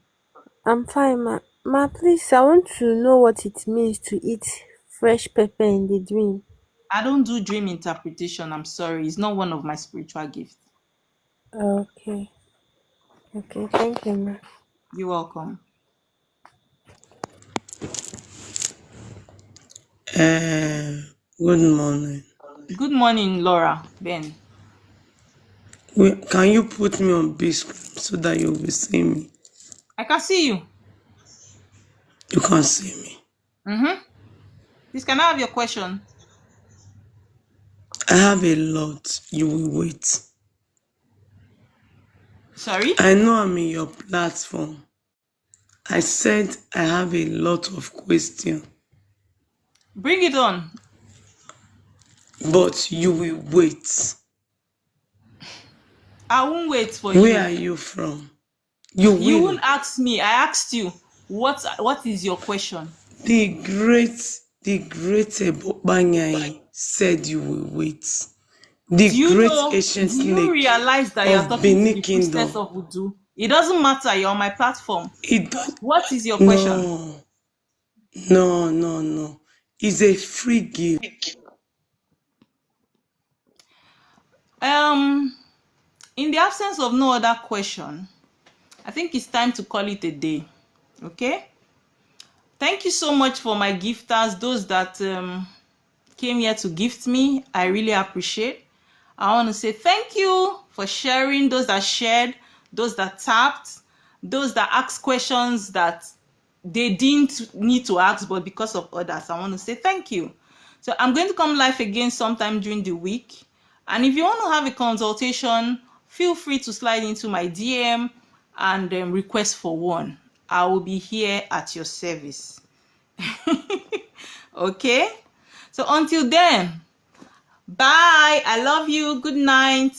Speaker 3: I'm fine, ma. Ma, please, I want to know what it means to eat fresh pepper in the dream.
Speaker 1: I don't do dream interpretation. I'm sorry. It's not one of my spiritual gifts.
Speaker 3: Okay. Okay, thank you, ma.
Speaker 1: You're welcome.
Speaker 4: Good morning.
Speaker 1: Good morning, Laura. Ben.
Speaker 4: Wait, can you put me on big screen so that you will see me?
Speaker 1: I can see you.
Speaker 4: You can see me.
Speaker 1: Please, can I have your question?
Speaker 4: I have a lot. You will wait.
Speaker 1: Sorry?
Speaker 4: I know I'm in your platform. I said I have a lot of questions.
Speaker 1: Bring it on.
Speaker 4: But you will wait.
Speaker 1: I won't wait for you.
Speaker 4: Where are you from? You
Speaker 1: won't ask me. I asked you. What is your question?
Speaker 4: The great Ebobanyai said you will wait. The great ancient snake.
Speaker 1: Do you realize that you're talking to the priestess of Voodoo? It doesn't matter. You're on my platform. What is your question?
Speaker 4: No. It's a free gift.
Speaker 1: In the absence of no other question, I think it's time to call it a day. Okay? Thank you so much for my gifters, those that came here to gift me. I really appreciate. I want to say thank you for sharing, those that shared, those that tapped, those that asked questions that they didn't need to ask, but because of others, I want to say thank you. So I'm going to come live again sometime during the week. And if you want to have a consultation, feel free to slide into my DM and request for one. I will be here at your service. Okay? So until then, bye. I love you. Good night.